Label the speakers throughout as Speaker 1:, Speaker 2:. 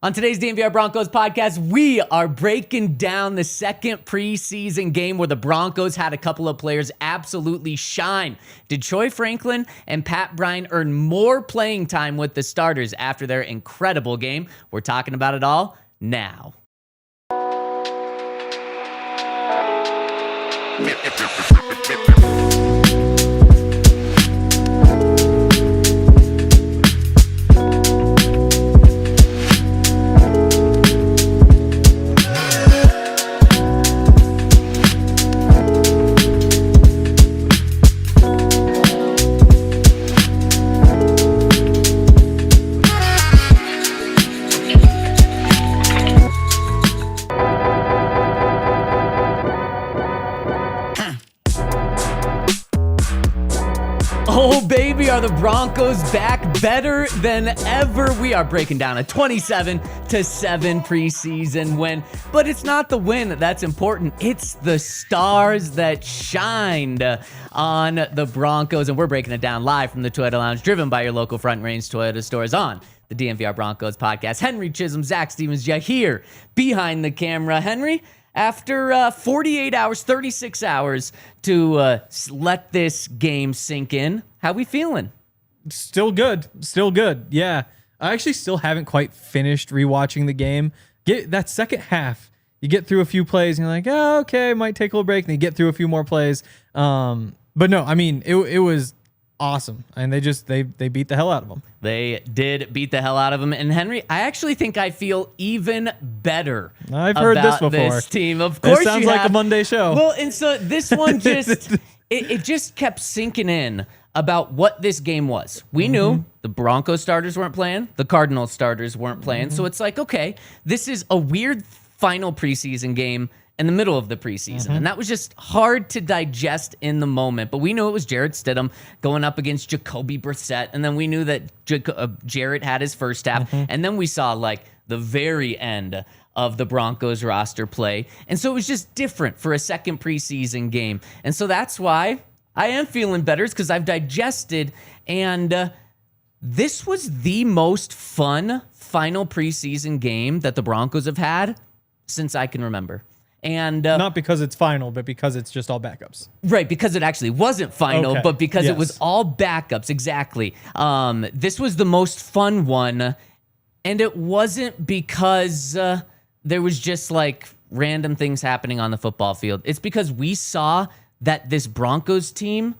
Speaker 1: On today's DNVR Broncos podcast, we are breaking down the second preseason game where the Broncos had a couple of players absolutely shine. Did Troy Franklin and Pat Bryant earn more playing time with the starters after their incredible game? We're talking about it all now. Oh, baby, are the Broncos back better than ever? We are breaking down a 27-7 preseason win, but it's not the win that's important. It's the stars that shined on the Broncos, and we're breaking it down live from the Toyota Lounge, driven by your local Front Range Toyota stores on the DNVR Broncos Podcast. Henry Chisholm, Zach Stevens, here behind the camera. Henry, after 48 hours, 36 hours to let this game sink in, how we feeling?
Speaker 2: Still good. Yeah. I actually still haven't quite finished rewatching the game. Get that second half. You get through a few plays and you're like, oh, okay, might take a little break. And you get through a few more plays. But no, I mean, it was awesome. And they beat the hell out of them.
Speaker 1: They did beat the hell out of them. And Henry, I actually think I feel even better.
Speaker 2: I've heard this before.
Speaker 1: This team. Of course,
Speaker 2: it sounds like a Monday show.
Speaker 1: Well, and so this one just it just kept sinking in about what this game was. We knew the Broncos starters weren't playing, the Cardinals starters weren't playing. So it's like, okay, this is a weird final preseason game in the middle of the preseason. And that was just hard to digest in the moment. But we knew it was Jarrett Stidham going up against Jacoby Brissett. And then we knew that Jarrett had his first half. And then we saw like the very end of the Broncos roster play. And so it was just different for a second preseason game. And so that's why I am feeling better, because I've digested. And this was the most fun final preseason game that the Broncos have had since I can remember. And
Speaker 2: not because it's final, but because it's just all backups.
Speaker 1: Right, because it actually wasn't final,
Speaker 2: Okay.
Speaker 1: but because
Speaker 2: Yes.
Speaker 1: it was all backups. Exactly. This was the most fun one, and it wasn't because there was just like random things happening on the football field. It's because we saw that this Broncos team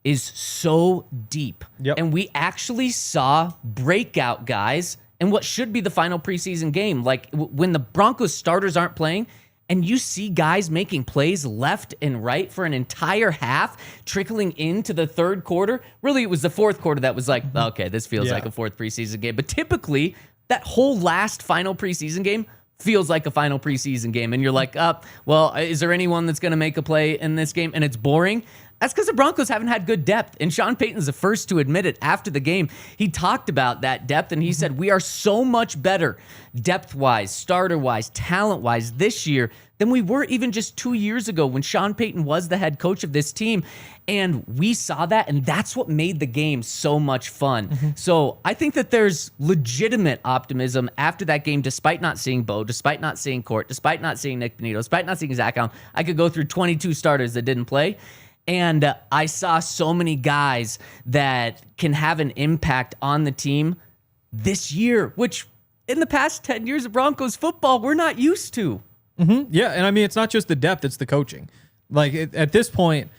Speaker 1: is so deep.
Speaker 2: Yep.
Speaker 1: And we actually saw breakout guys in what should be the final preseason game. Like when the Broncos starters aren't playing, and you see guys making plays left and right for an entire half, trickling into the third quarter. Really, it was the fourth quarter that was like, okay, this feels like a fourth preseason game. But typically, that whole last final preseason game feels like a final preseason game. And you're like, well, is there anyone that's going to make a play in this game? And it's boring. That's because the Broncos haven't had good depth. And Sean Payton's the first to admit it after the game. He talked about that depth, and he said, we are so much better depth-wise, starter-wise, talent-wise this year than we were even just 2 years ago when Sean Payton was the head coach of this team. And we saw that, and that's what made the game so much fun. So I think that there's legitimate optimism after that game, despite not seeing Bo, despite not seeing Court, despite not seeing Nick Benito, despite not seeing Zach Allen. I could go through 22 starters that didn't play. And I saw so many guys that can have an impact on the team this year, which in the past 10 years of Broncos football, we're not used to.
Speaker 2: Yeah, and I mean, it's not just the depth, it's the coaching. Like, at this point,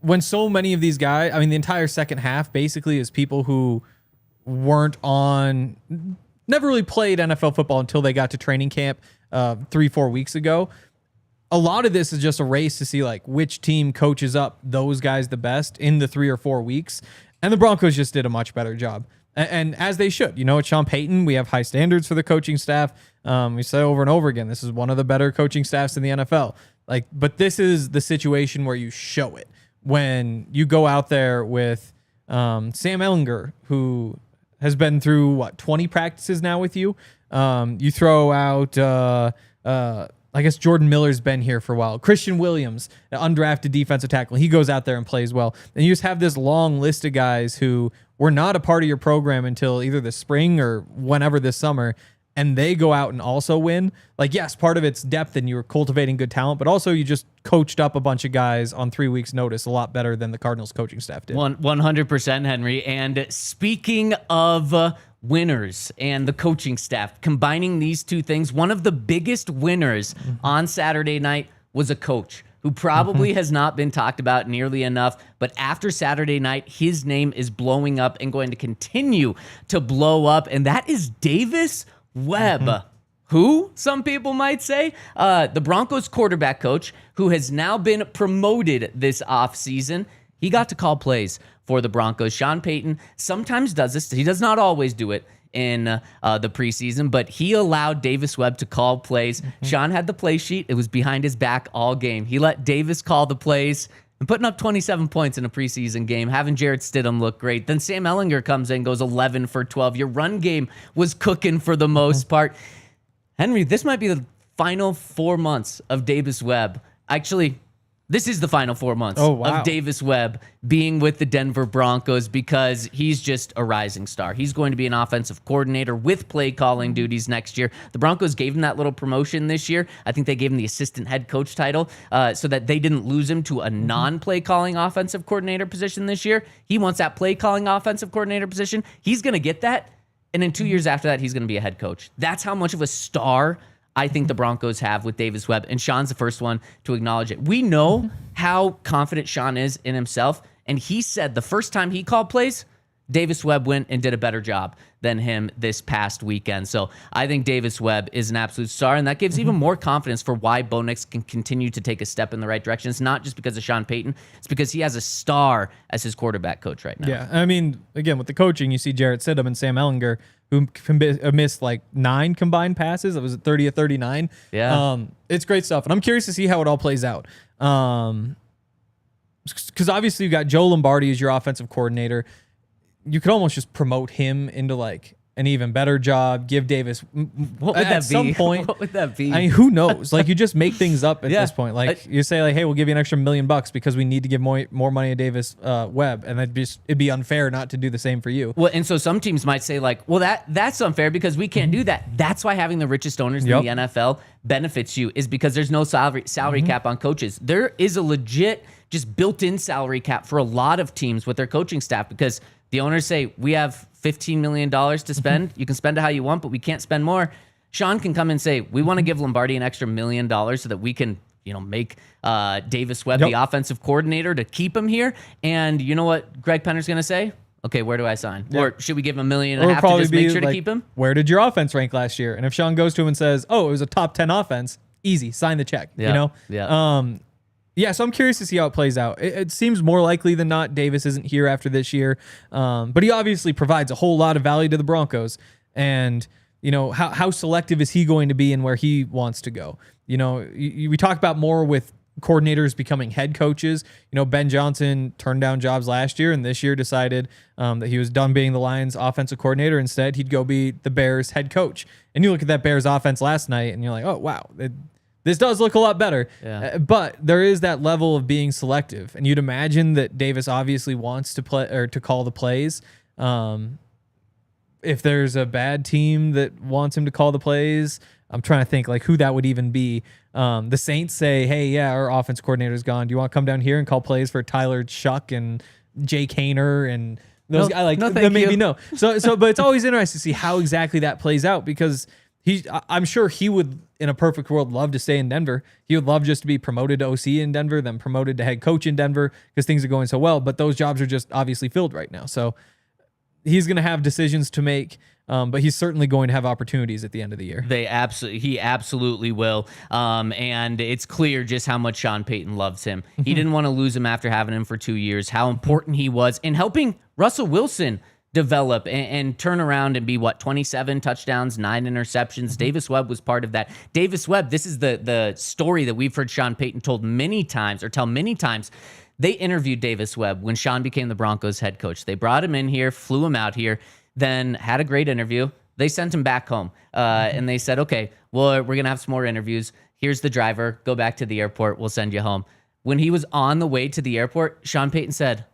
Speaker 2: when so many of these guys, I mean, the entire second half basically is people who never really played NFL football until they got to training camp 3-4 weeks ago. A lot of this is just a race to see like which team coaches up those guys the best in the 3 or 4 weeks. And the Broncos just did a much better job. And as they should. You know, at Sean Payton, we have high standards for the coaching staff. We say over and over again, this is one of the better coaching staffs in the NFL. Like, but this is the situation where you show it. When you go out there with Sam Ehlinger, who has been through, 20 practices now with you? You throw out I guess Jordan Miller's been here for a while. Christian Williams, an undrafted defensive tackle, he goes out there and plays well. And you just have this long list of guys who were not a part of your program until either the spring or whenever this summer, and they go out and also win, like, yes, part of it's depth and you're cultivating good talent, but also you just coached up a bunch of guys on 3 weeks' notice a lot better than the Cardinals coaching staff did.
Speaker 1: 100%, Henry. And speaking of winners and the coaching staff, combining these two things, one of the biggest winners on Saturday night was a coach who probably has not been talked about nearly enough, but after Saturday night, his name is blowing up and going to continue to blow up, and that is Davis Webb. Who, some people might say, the Broncos quarterback coach, who has now been promoted this offseason. He got to call plays for the Broncos. Sean Payton sometimes does this. He does not always do it in the preseason, but he allowed Davis Webb to call plays. Sean had the play sheet. It was behind his back all game. He let Davis call the plays and putting up 27 points in a preseason game, having Jarrett Stidham look great. Then Sam Ehlinger comes in, goes 11 for 12. Your run game was cooking for the most part. Henry, this might be the final 4 months of Davis Webb. Actually, this is the final 4 months of Davis Webb being with the Denver Broncos, because he's just a rising star. He's going to be an offensive coordinator with play calling duties next year. The Broncos gave him that little promotion this year. I think they gave him the assistant head coach title so that they didn't lose him to a non-play calling offensive coordinator position this year. He wants that play calling offensive coordinator position. He's going to get that. And in 2 years after that, he's going to be a head coach. That's how much of a star I think the Broncos have with Davis Webb, and Sean's the first one to acknowledge it. We know how confident Sean is in himself, and he said the first time he called plays, Davis Webb went and did a better job than him this past weekend. So I think Davis Webb is an absolute star, and that gives even more confidence for why Bo Nix can continue to take a step in the right direction. It's not just because of Sean Payton. It's because he has a star as his quarterback coach right now.
Speaker 2: Yeah, I mean, again, with the coaching, you see Jarrett Stidham and Sam Ehlinger, who missed like 9 combined passes. It was 30 of 39.
Speaker 1: Yeah.
Speaker 2: It's great stuff, and I'm curious to see how it all plays out. Because obviously you got Joe Lombardi as your offensive coordinator. You could almost just promote him into like an even better job. Give Davis
Speaker 1: what would
Speaker 2: at
Speaker 1: that
Speaker 2: some
Speaker 1: be?
Speaker 2: point.
Speaker 1: What would that be?
Speaker 2: I mean, who knows? Like, you just make things up at
Speaker 1: Yeah.
Speaker 2: this point. Like, you say like, hey, we'll give you an extra $1 million because we need to give more money to Davis Webb, and it'd be unfair not to do the same for you.
Speaker 1: Well, and so some teams might say like, well, that's unfair because we can't do that. That's why having the richest owners in the NFL benefits you, is because there's no salary cap on coaches. There is a legit just built-in salary cap for a lot of teams with their coaching staff, because the owners say, we have $15 million to spend. You can spend it how you want, but we can't spend more. Sean can come and say, we want to give Lombardi an extra $1 million so that we can, make Davis Webb the offensive coordinator to keep him here. And you know what Greg Penner's going to say? Okay, where do I sign? Or should we give him $1.5 million to just make sure to keep him?
Speaker 2: Where did your offense rank last year? And if Sean goes to him and says, oh, it was a top 10 offense, easy, sign the check. Yeah, so I'm curious to see how it plays out. It seems more likely than not Davis isn't here after this year, but he obviously provides a whole lot of value to the Broncos. And, how selective is he going to be in where he wants to go? We talk about more with coordinators becoming head coaches. Ben Johnson turned down jobs last year, and this year decided that he was done being the Lions offensive coordinator. Instead, he'd go be the Bears head coach. And you look at that Bears offense last night, and you're like, oh, wow, this does look a lot better.
Speaker 1: Yeah.
Speaker 2: But there is that level of being selective. And you'd imagine that Davis obviously wants to play or to call the plays. If there's a bad team that wants him to call the plays, I'm trying to think like who that would even be. The Saints say, hey, yeah, our offense coordinator's gone. Do you want to come down here and call plays for Tyler Shuck and Jake Hayner and those guys? Maybe no. So, but it's always interesting to see how exactly that plays out, because I'm sure he would, in a perfect world, love to stay in Denver. He would love just to be promoted to OC in Denver, then promoted to head coach in Denver, because things are going so well. But those jobs are just obviously filled right now. So he's going to have decisions to make, but he's certainly going to have opportunities at the end of the year.
Speaker 1: He absolutely will. And it's clear just how much Sean Payton loves him. He didn't want to lose him after having him for 2 years, how important he was in helping Russell Wilson develop and turn around and be 27 touchdowns, 9 interceptions. Davis Webb was part of that. Davis Webb, this is the story that we've heard Sean Payton tell many times. They interviewed Davis Webb when Sean became the Broncos head coach. They brought him in here, flew him out here, then had a great interview. They sent him back home, and they said, okay, well, we're going to have some more interviews. Here's the driver. Go back to the airport. We'll send you home. When he was on the way to the airport, Sean Payton said,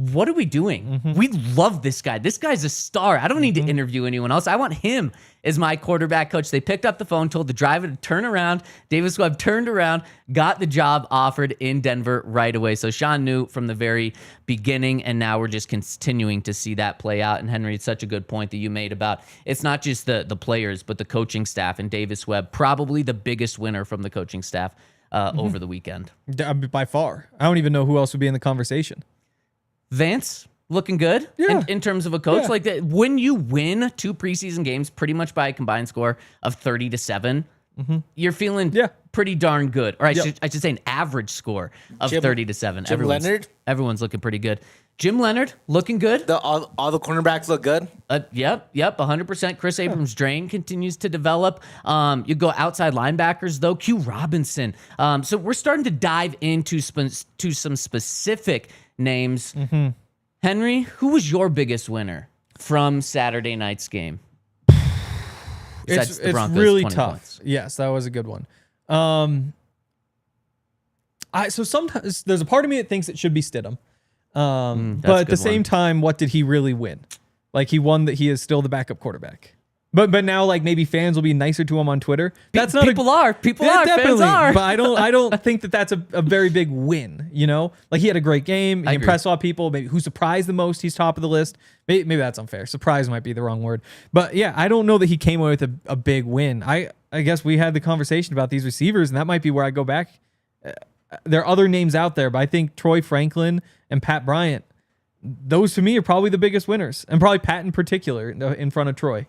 Speaker 1: what are we doing? We love this guy. This guy's a star. I don't need to interview anyone else. I want him as my quarterback coach. They picked up the phone, told the driver to turn around. Davis Webb turned around, got the job offered in Denver right away. So Sean knew from the very beginning, and now we're just continuing to see that play out. And Henry, it's such a good point that you made about it's not just the players, but the coaching staff. And Davis Webb, probably the biggest winner from the coaching staff over the weekend.
Speaker 2: By far. I don't even know who else would be in the conversation.
Speaker 1: Vance, looking good in terms of a coach. Like that, when you win 2 preseason games pretty much by a combined score of 30-7, you're feeling pretty darn good. Or I should say an average score of 30-7. Everyone's looking pretty good. Jim Leonard looking good.
Speaker 3: All the cornerbacks look good.
Speaker 1: Yep, 100%. Chris Abrams' drain continues to develop. You go outside linebackers though. Q Robinson. So we're starting to dive into some specific names. Henry, who was your biggest winner from Saturday night's game?
Speaker 2: It's really tough. Points. Yes, that was a good one. So sometimes there's a part of me that thinks it should be Stidham. But at the same time, what did he really win? Like he won that he is still the backup quarterback. But now like maybe fans will be nicer to him on Twitter. That's not
Speaker 1: people are definitely. Fans are.
Speaker 2: But I don't think that that's a very big win. You know, like he had a great game. He impressed a lot of people. Maybe who surprised the most? He's top of the list. Maybe that's unfair. Surprise might be the wrong word. But yeah, I don't know that he came away with a big win. I guess we had the conversation about these receivers, and that might be where I go back. There are other names out there, but I think Troy Franklin and Pat Bryant, those to me are probably the biggest winners, and probably Pat in particular in front of Troy.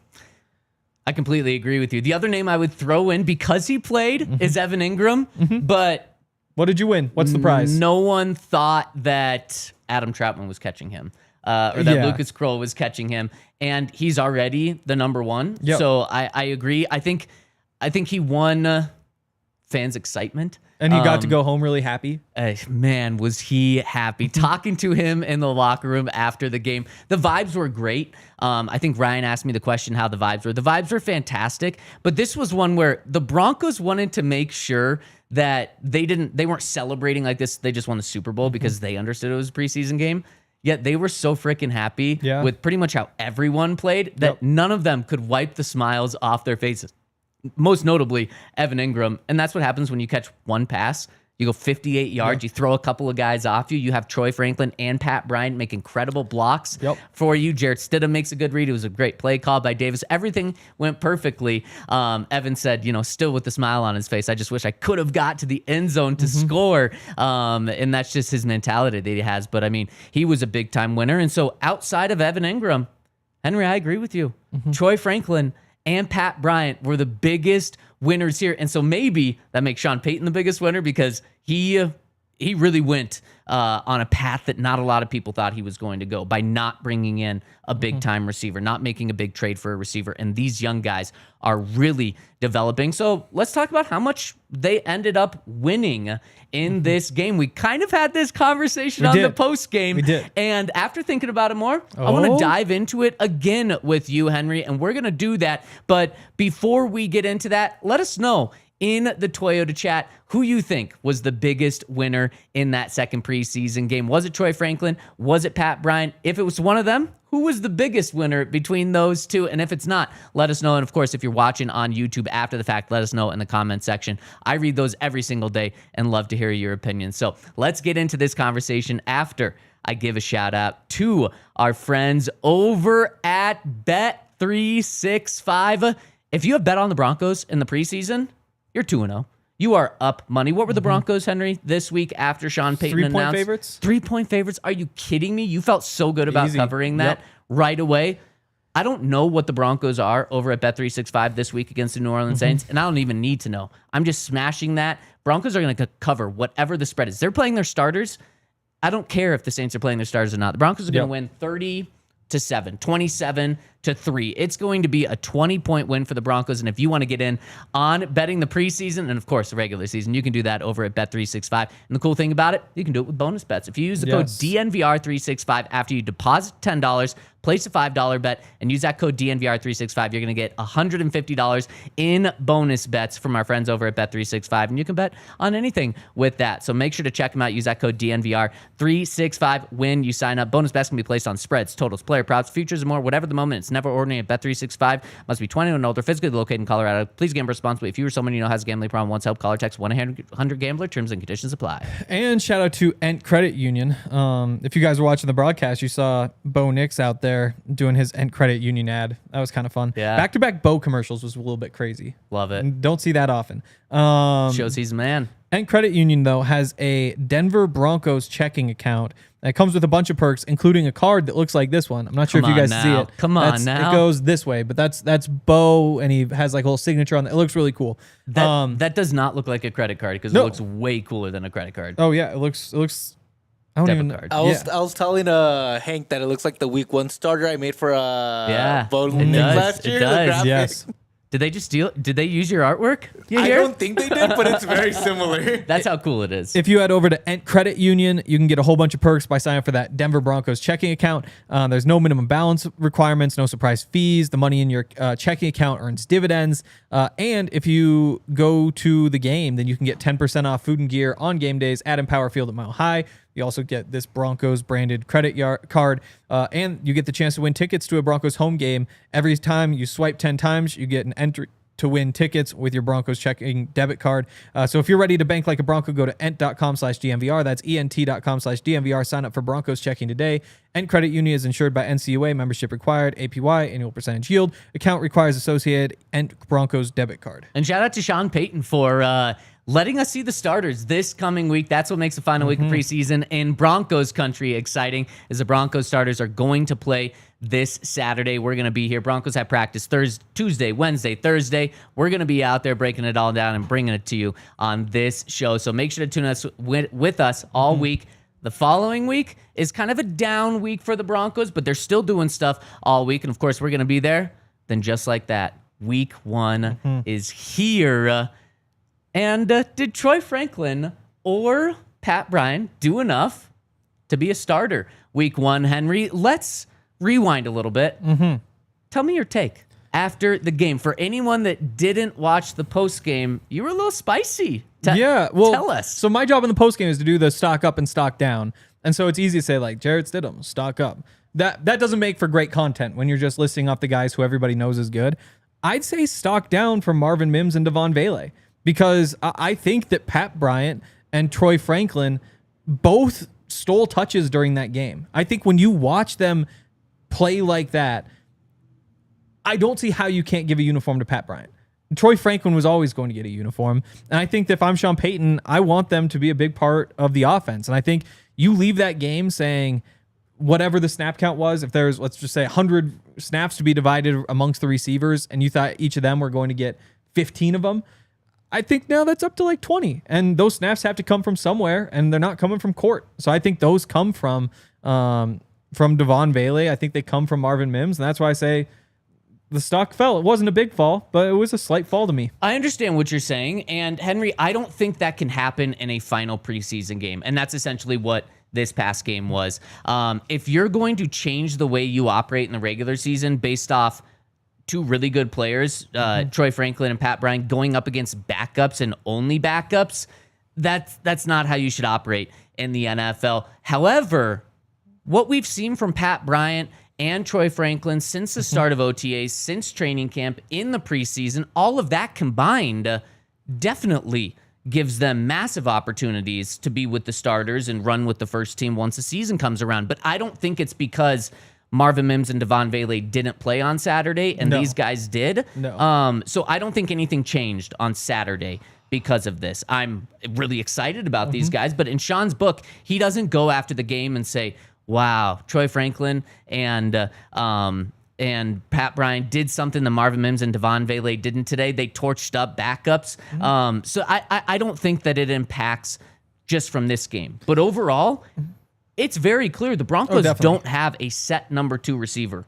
Speaker 1: I completely agree with you. The other name I would throw in because he played is Evan Ingram, but
Speaker 2: what did you win? What's the prize?
Speaker 1: No one thought that Adam Troutman was catching him, or that Lucas Kroll was catching him, and he's already the number one.
Speaker 2: Yep.
Speaker 1: So I agree. I think he won fans' excitement.
Speaker 2: And he got to go home really happy.
Speaker 1: Man, was he happy. Talking to him in the locker room after the game. The vibes were great. I think Ryan asked me the question how the vibes were. The vibes were fantastic, but this was one where the Broncos wanted to make sure that they weren't celebrating like this. They just won the Super Bowl because they understood it was a preseason game. Yet they were so freaking happy with pretty much how everyone played that none of them could wipe the smiles off their faces. Most notably, Evan Ingram. And that's what happens when you catch one pass. You go 58 yards, you throw a couple of guys off you. You have Troy Franklin and Pat Bryant make incredible blocks for you. Jarrett Stidham makes a good read. It was a great play call by Davis. Everything went perfectly. Evan said, still with the smile on his face, I just wish I could have got to the end zone to score. And that's just his mentality that he has. But, I mean, he was a big-time winner. And so outside of Evan Ingram, Henry, I agree with you. Troy Franklin and Pat Bryant were the biggest winners here. And so maybe that makes Sean Payton the biggest winner because he really went on a path that not a lot of people thought he was going to go by not bringing in a big-time receiver, not making a big trade for a receiver. And these young guys are really developing. So let's talk about how much they ended up winning in this game. We kind of had this conversation on the post game.
Speaker 2: We did.
Speaker 1: And after thinking about it more, I want to dive into it again with you, Henry, and we're going to do that. But before we get into that, let us know in the Toyota chat who you think was the biggest winner in that second preseason game. Was it Troy Franklin? Was it Pat Bryant? If it was one of them, who was the biggest winner between those two? And if it's not, let us know. And of course, if you're watching on YouTube after the fact, let us know in the comment section. I read those every single day and love to hear your opinions. So let's get into this conversation after I give a shout out to our friends over at Bet365. If you have bet on the Broncos in the preseason, you're 2-0. You are up money. What were the Broncos, Henry, this week after Sean Payton announced?
Speaker 2: 3-point favorites?
Speaker 1: 3-point favorites? Are you kidding me? You felt so good about covering that right away. I don't know what the Broncos are over at Bet365 this week against the New Orleans Saints, and I don't even need to know. I'm just smashing that. Broncos are going to cover whatever the spread is. They're playing their starters. I don't care if the Saints are playing their starters or not. The Broncos are going to win 30-7, 27-3. It's going to be a 20-point win for the Broncos. And if you want to get in on betting the preseason and, of course, the regular season, you can do that over at Bet365. And the cool thing about it, you can do it with bonus bets. If you use the code DNVR365 after you deposit $10, place a $5 bet, and use that code DNVR365. You're going to get $150 in bonus bets from our friends over at Bet365, and you can bet on anything with that. So make sure to check them out. Use that code DNVR365 when you sign up. Bonus bets can be placed on spreads, totals, player props, futures, and more. Whatever the moment, it's never ordinary at Bet365. Must be 21 and older, physically located in Colorado. Please gamble responsibly. If you or someone you know has a gambling problem, once help, call or text 1-800-GAMBLER. Terms and conditions apply.
Speaker 2: And shout out to Ent Credit Union. If you guys were watching the broadcast, you saw Bo Nix out there doing his Ent Credit Union ad. That was kind of fun.
Speaker 1: Yeah.
Speaker 2: Back-to-back Bo commercials was a little bit crazy.
Speaker 1: Love it.
Speaker 2: Don't see that often.
Speaker 1: Shows he's a man.
Speaker 2: Ent Credit Union, though, has a Denver Broncos checking account. It comes with a bunch of perks, including a card that looks like this one. I'm not sure if you guys see it.
Speaker 1: Come on now.
Speaker 2: It goes this way, but that's Bo, and he has like a little signature on it. It looks really cool.
Speaker 1: That does not look like a credit card because it looks way cooler than a credit card.
Speaker 2: Oh yeah, it looks. I don't
Speaker 1: Debit
Speaker 2: even.
Speaker 1: card.
Speaker 3: I was telling Hank that it looks like the week 1 starter I made for Bo
Speaker 1: it
Speaker 3: Nix
Speaker 1: does.
Speaker 3: last year.
Speaker 1: It
Speaker 3: the
Speaker 1: does.
Speaker 3: graphic.
Speaker 2: Yes.
Speaker 1: Did they just steal? Did they use your artwork?
Speaker 3: I don't think they did, but it's very similar.
Speaker 1: That's how cool it is.
Speaker 2: If you head over to Ent Credit Union, you can get a whole bunch of perks by signing up for that Denver Broncos checking account. There's no minimum balance requirements, no surprise fees. The money in your checking account earns dividends. And if you go to the game, then you can get 10% off food and gear on game days at Empower Field at Mile High. You also get this Broncos branded credit card, and you get the chance to win tickets to a Broncos home game. Every time you swipe 10 times, you get an entry to win tickets with your Broncos checking debit card. So if you're ready to bank like a Bronco, go to ent.com/DNVR. That's ent.com/DNVR. Sign up for Broncos checking today. Ent Credit Union is insured by NCUA. Membership required. APY, annual percentage yield. Account requires associated Ent Broncos debit card.
Speaker 1: And shout out to Sean Payton for letting us see the starters this coming week. That's what makes the final week of preseason in Broncos Country exciting, is the Broncos starters are going to play this Saturday. We're going to be here. Broncos have practice Tuesday, Wednesday, Thursday. We're going to be out there breaking it all down and bringing it to you on this show. So make sure to tune us with us all week. The following week is kind of a down week for the Broncos, but they're still doing stuff all week. And, of course, we're going to be there. Then just like that, week 1 is here. And did Troy Franklin or Pat Bryant do enough to be a starter week 1, Henry? Let's rewind a little bit. Tell me your take after the game. For anyone that didn't watch the post game, you were a little spicy. Tell us.
Speaker 2: So my job in the post game is to do the stock up and stock down. And so it's easy to say like Jarrett Stidham, stock up. That doesn't make for great content when you're just listing off the guys who everybody knows is good. I'd say stock down for Marvin Mims and Devon Vele. Because I think that Pat Bryant and Troy Franklin both stole touches during that game. I think when you watch them play like that, I don't see how you can't give a uniform to Pat Bryant. Troy Franklin was always going to get a uniform. And I think that if I'm Sean Payton, I want them to be a big part of the offense. And I think you leave that game saying whatever the snap count was, if there's, let's just say 100 snaps to be divided amongst the receivers, and you thought each of them were going to get 15 of them, I think now that's up to like 20, and those snaps have to come from somewhere, and they're not coming from court. So I think those come from Devon Vele. I think they come from Marvin Mims, and that's why I say the stock fell. It wasn't a big fall, but it was a slight fall to me.
Speaker 1: I understand what you're saying, and Henry, I don't think that can happen in a final preseason game, and that's essentially what this past game was. If you're going to change the way you operate in the regular season based off two really good players, Troy Franklin and Pat Bryant, going up against backups and only backups, that's not how you should operate in the NFL. However, what we've seen from Pat Bryant and Troy Franklin since the start of OTAs, since training camp, in the preseason, all of that combined definitely gives them massive opportunities to be with the starters and run with the first team once the season comes around. But I don't think it's because Marvin Mims and Devon Vele didn't play on Saturday, and these guys did.
Speaker 2: No.
Speaker 1: So I don't think anything changed on Saturday because of this. I'm really excited about these guys, but in Sean's book, he doesn't go after the game and say, wow, Troy Franklin and Pat Bryant did something that Marvin Mims and Devon Vele didn't today. They torched up backups. So I don't think that it impacts just from this game. But overall, it's very clear the Broncos don't have a set number 2 receiver.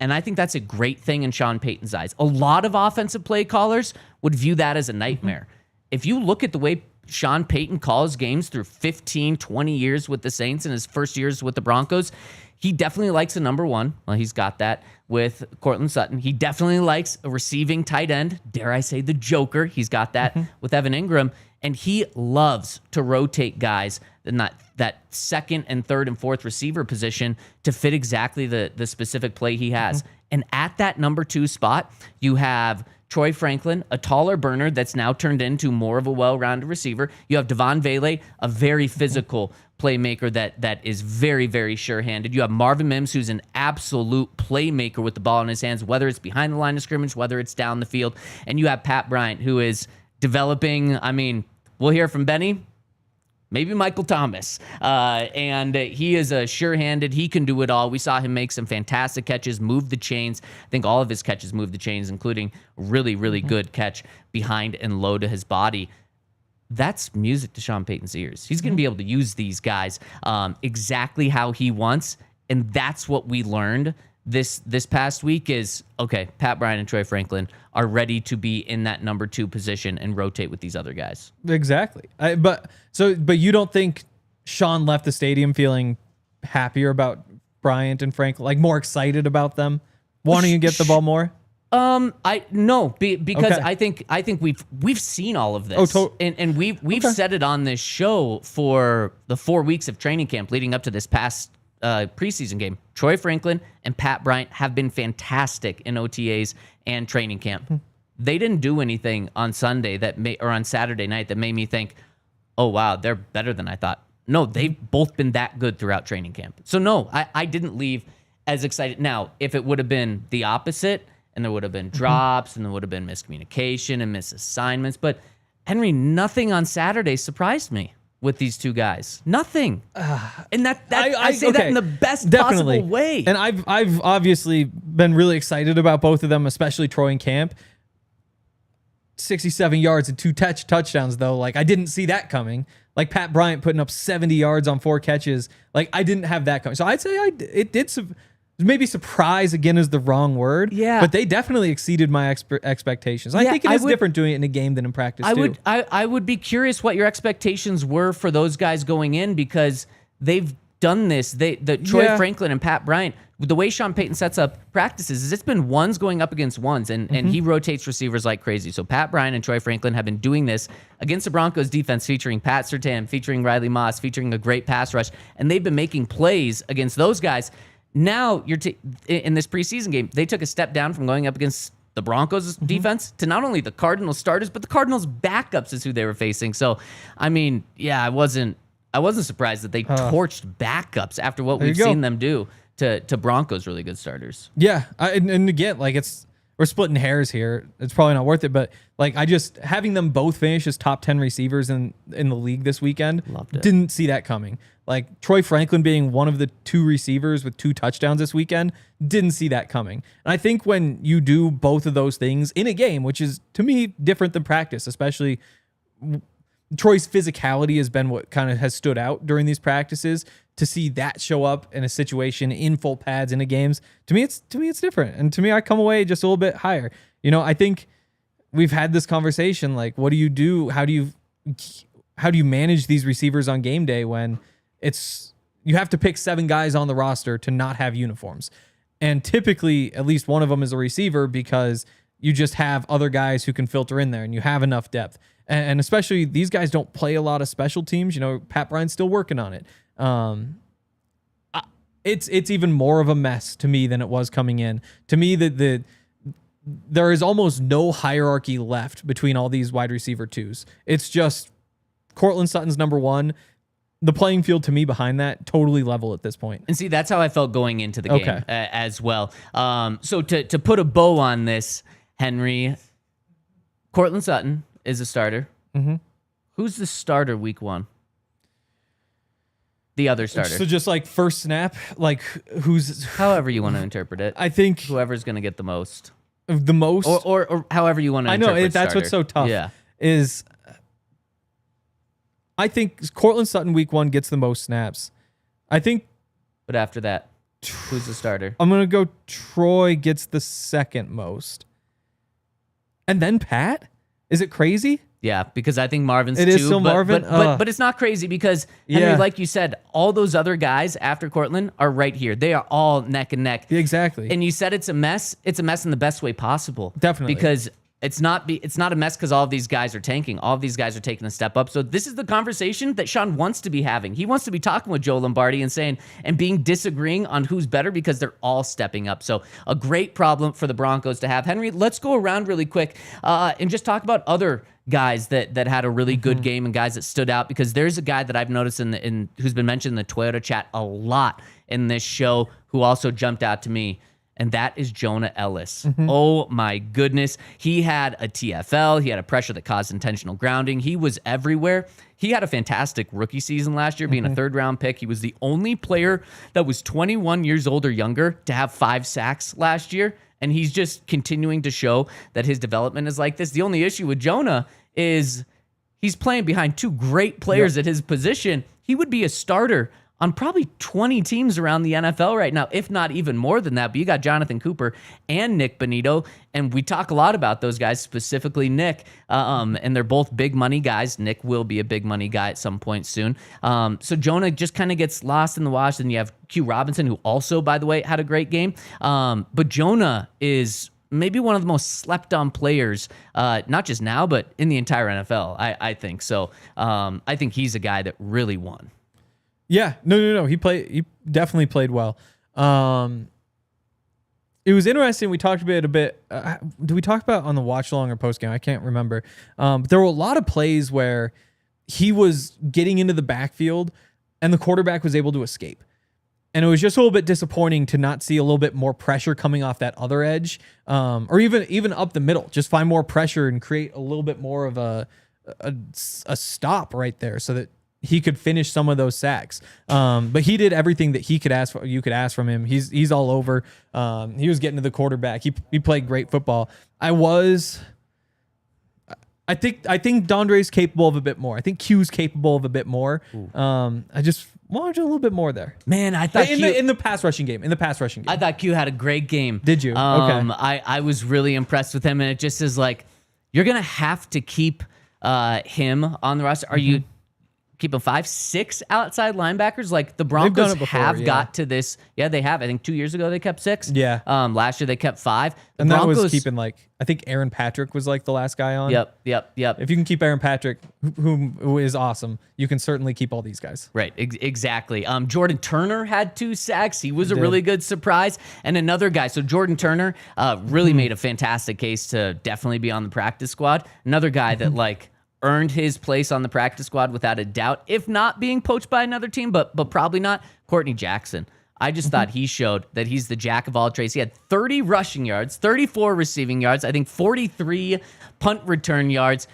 Speaker 1: And I think that's a great thing in Sean Payton's eyes. A lot of offensive play callers would view that as a nightmare. If you look at the way Sean Payton calls games through 15, 20 years with the Saints in his first years with the Broncos. He definitely likes a number one. Well, he's got that with Courtland Sutton. He definitely likes a receiving tight end. Dare I say the Joker? He's got that with Evan Ingram. And he loves to rotate guys in that second and third and fourth receiver position to fit exactly the specific play he has. And at that number 2 spot, you have Troy Franklin, a taller burner that's now turned into more of a well-rounded receiver. You have Devon Vele, a very physical playmaker that is very, very sure-handed. You have Marvin Mims, who's an absolute playmaker with the ball in his hands, whether it's behind the line of scrimmage, whether it's down the field. And you have Pat Bryant, who is developing, I mean, we'll hear from Bennie, maybe Michael Thomas. And he is a sure-handed. He can do it all. We saw him make some fantastic catches, move the chains. I think all of his catches moved the chains, including really, really good catch behind and low to his body. That's music to Sean Payton's ears. He's going to be able to use these guys exactly how he wants, and that's what we learned this past week is, okay, Pat Bryant and Troy Franklin are ready to be in that number 2 position and rotate with these other guys.
Speaker 2: Exactly. But you don't think Sean left the stadium feeling happier about Bryant and Franklin, like more excited about them, wanting to get the ball more?
Speaker 1: Because
Speaker 2: Okay.
Speaker 1: I think we've seen all of this, and we've said it on this show for the 4 weeks of training camp leading up to this past preseason game. Troy Franklin and Pat Bryant have been fantastic in OTAs and training camp. They didn't do anything on Sunday or on Saturday night that made me think, oh wow, they're better than I thought. No, they've both been that good throughout training camp. So no, I didn't leave as excited. Now, if it would have been the opposite, and there would have been drops, and there would have been miscommunication and misassignments. But Henry, nothing on Saturday surprised me with these two guys. Nothing. And I say that in the best possible way.
Speaker 2: And I've obviously been really excited about both of them, especially Troy in camp. 67 yards and 2 touchdowns, though. Like, I didn't see that coming. Like, Pat Bryant putting up 70 yards on 4 catches. Like, I didn't have that coming. So I'd say it did maybe surprise again is the wrong word.
Speaker 1: Yeah.
Speaker 2: But they definitely exceeded my expectations. I think it is different doing it in a game than in practice,
Speaker 1: I would be curious what your expectations were for those guys going in, because they've done this. Troy Franklin and Pat Bryant, the way Sean Payton sets up practices is it's been ones going up against ones, and he rotates receivers like crazy. So Pat Bryant and Troy Franklin have been doing this against the Broncos defense, featuring Pat Surtain, featuring Riley Moss, featuring a great pass rush, and they've been making plays against those guys. Now, in this preseason game, they took a step down from going up against the Broncos defense to not only the Cardinals starters, but the Cardinals backups is who they were facing. So, I mean, yeah, I wasn't surprised that they torched backups after what we've seen them do to Broncos really good starters.
Speaker 2: Yeah, and again, like we're splitting hairs here. It's probably not worth it, but like having them both finish as top 10 receivers in the league this weekend, didn't see that coming. Like Troy Franklin being one of the 2 receivers with 2 touchdowns this weekend, didn't see that coming. And I think when you do both of those things in a game, which is to me different than practice, especially Troy's physicality has been what kind of has stood out during these practices. To see that show up in a situation in full pads in a games, to me it's different. And to me, I come away just a little bit higher. You know, I think we've had this conversation, like, what do you do? How do you manage these receivers on game day when you have to pick 7 guys on the roster to not have uniforms? And typically at least one of them is a receiver, because you just have other guys who can filter in there and you have enough depth. And especially these guys don't play a lot of special teams. You know, Pat Bryant's still working on it. It's even more of a mess to me than it was coming in. To me, there is almost no hierarchy left between all these wide receiver 2s. It's just Courtland Sutton's number 1. The playing field to me behind that, totally level at this point.
Speaker 1: And see, that's how I felt going into the game as well. So to put a bow on this, Henry, Courtland Sutton is a starter. Who's the starter week 1? The other starter.
Speaker 2: So just like first snap, like who's...
Speaker 1: However you want to interpret it.
Speaker 2: I think...
Speaker 1: Whoever's going to get the most.
Speaker 2: The most?
Speaker 1: Or however you want to interpret it. I know,
Speaker 2: that's what's so tough. Yeah. I think Courtland Sutton week 1 gets the most snaps. I think...
Speaker 1: But after that, who's the starter?
Speaker 2: I'm going to go Troy gets the second most. And then Pat? Is it crazy?
Speaker 1: Yeah, because I think Marvin's
Speaker 2: It
Speaker 1: too.
Speaker 2: is still Marvin?
Speaker 1: But it's not crazy because, Henry,
Speaker 2: Yeah.
Speaker 1: like you said, all those other guys after Cortland are right here. They are all neck and neck.
Speaker 2: Yeah, exactly.
Speaker 1: And you said it's a mess. It's a mess in the best way possible.
Speaker 2: Definitely.
Speaker 1: Because it's not a mess because all of these guys are tanking. All of these guys are taking a step up. So this is the conversation that Sean wants to be having. He wants to be talking with Joe Lombardi and being disagreeing on who's better because they're all stepping up. So a great problem for the Broncos to have. Henry, let's go around really quick and just talk about other guys that had a really good game and guys that stood out, because there's a guy that I've noticed in who's been mentioned in the Toyota chat a lot in this show who also jumped out to me. And that is Jonah Ellis. Oh my goodness. He had a TFL. He had a pressure that caused intentional grounding. He was everywhere. He had a fantastic rookie season last year, being a third-round pick. He was the only player that was 21 years old or younger to have 5 sacks last year. And he's just continuing to show that his development is like this. The only issue with Jonah is he's playing behind 2 great players at his position. He would be a starter on probably 20 teams around the NFL right now, if not even more than that. But you got Jonathan Cooper and Nick Bonito, and we talk a lot about those guys, specifically Nick, and they're both big money guys. Nick will be a big money guy at some point soon. So Jonah just kind of gets lost in the wash. Then you have Q Robinson, who also, by the way, had a great game. But Jonah is maybe one of the most slept on players, not just now, but in the entire NFL, I think. So I think he's a guy that really won.
Speaker 2: Yeah, no. He definitely played well. It was interesting. We talked a bit. Did we talk about on the watch along or post game? I can't remember. But there were a lot of plays where he was getting into the backfield and the quarterback was able to escape. And it was just a little bit disappointing to not see a little bit more pressure coming off that other edge, or even up the middle. Just find more pressure and create a little bit more of a stop right there, so that he could finish some of those sacks. But he did everything that he could ask for. You could ask from him. He's all over. He was getting to the quarterback. He played great football. I think Dondre's capable of a bit more. I think Q's capable of a bit more. I just wanted a little bit more there.
Speaker 1: Man, I thought
Speaker 2: in the pass rushing game.
Speaker 1: I thought Q had a great game.
Speaker 2: Did you? Okay.
Speaker 1: I was really impressed with him, and it just is like, you're gonna have to keep him on the roster. Are you keeping 5, 6 outside linebackers? Like, the Broncos have got to this. Yeah, they have. I think 2 years ago they kept 6.
Speaker 2: Yeah.
Speaker 1: Last year they kept 5.
Speaker 2: And that was keeping, like, I think Aaron Patrick was like the last guy on.
Speaker 1: Yep.
Speaker 2: If you can keep Aaron Patrick, who is awesome, you can certainly keep all these guys.
Speaker 1: Right, exactly. Jordan Turner had 2 sacks. He was a really good surprise. And another guy, so Jordan Turner really made a fantastic case to definitely be on the practice squad. Another guy that, like, earned his place on the practice squad without a doubt, if not being poached by another team, but probably not. Courtney Jackson. I just thought he showed that he's the jack of all trades. He had 30 rushing yards, 34 receiving yards, I think 43 punt return yards.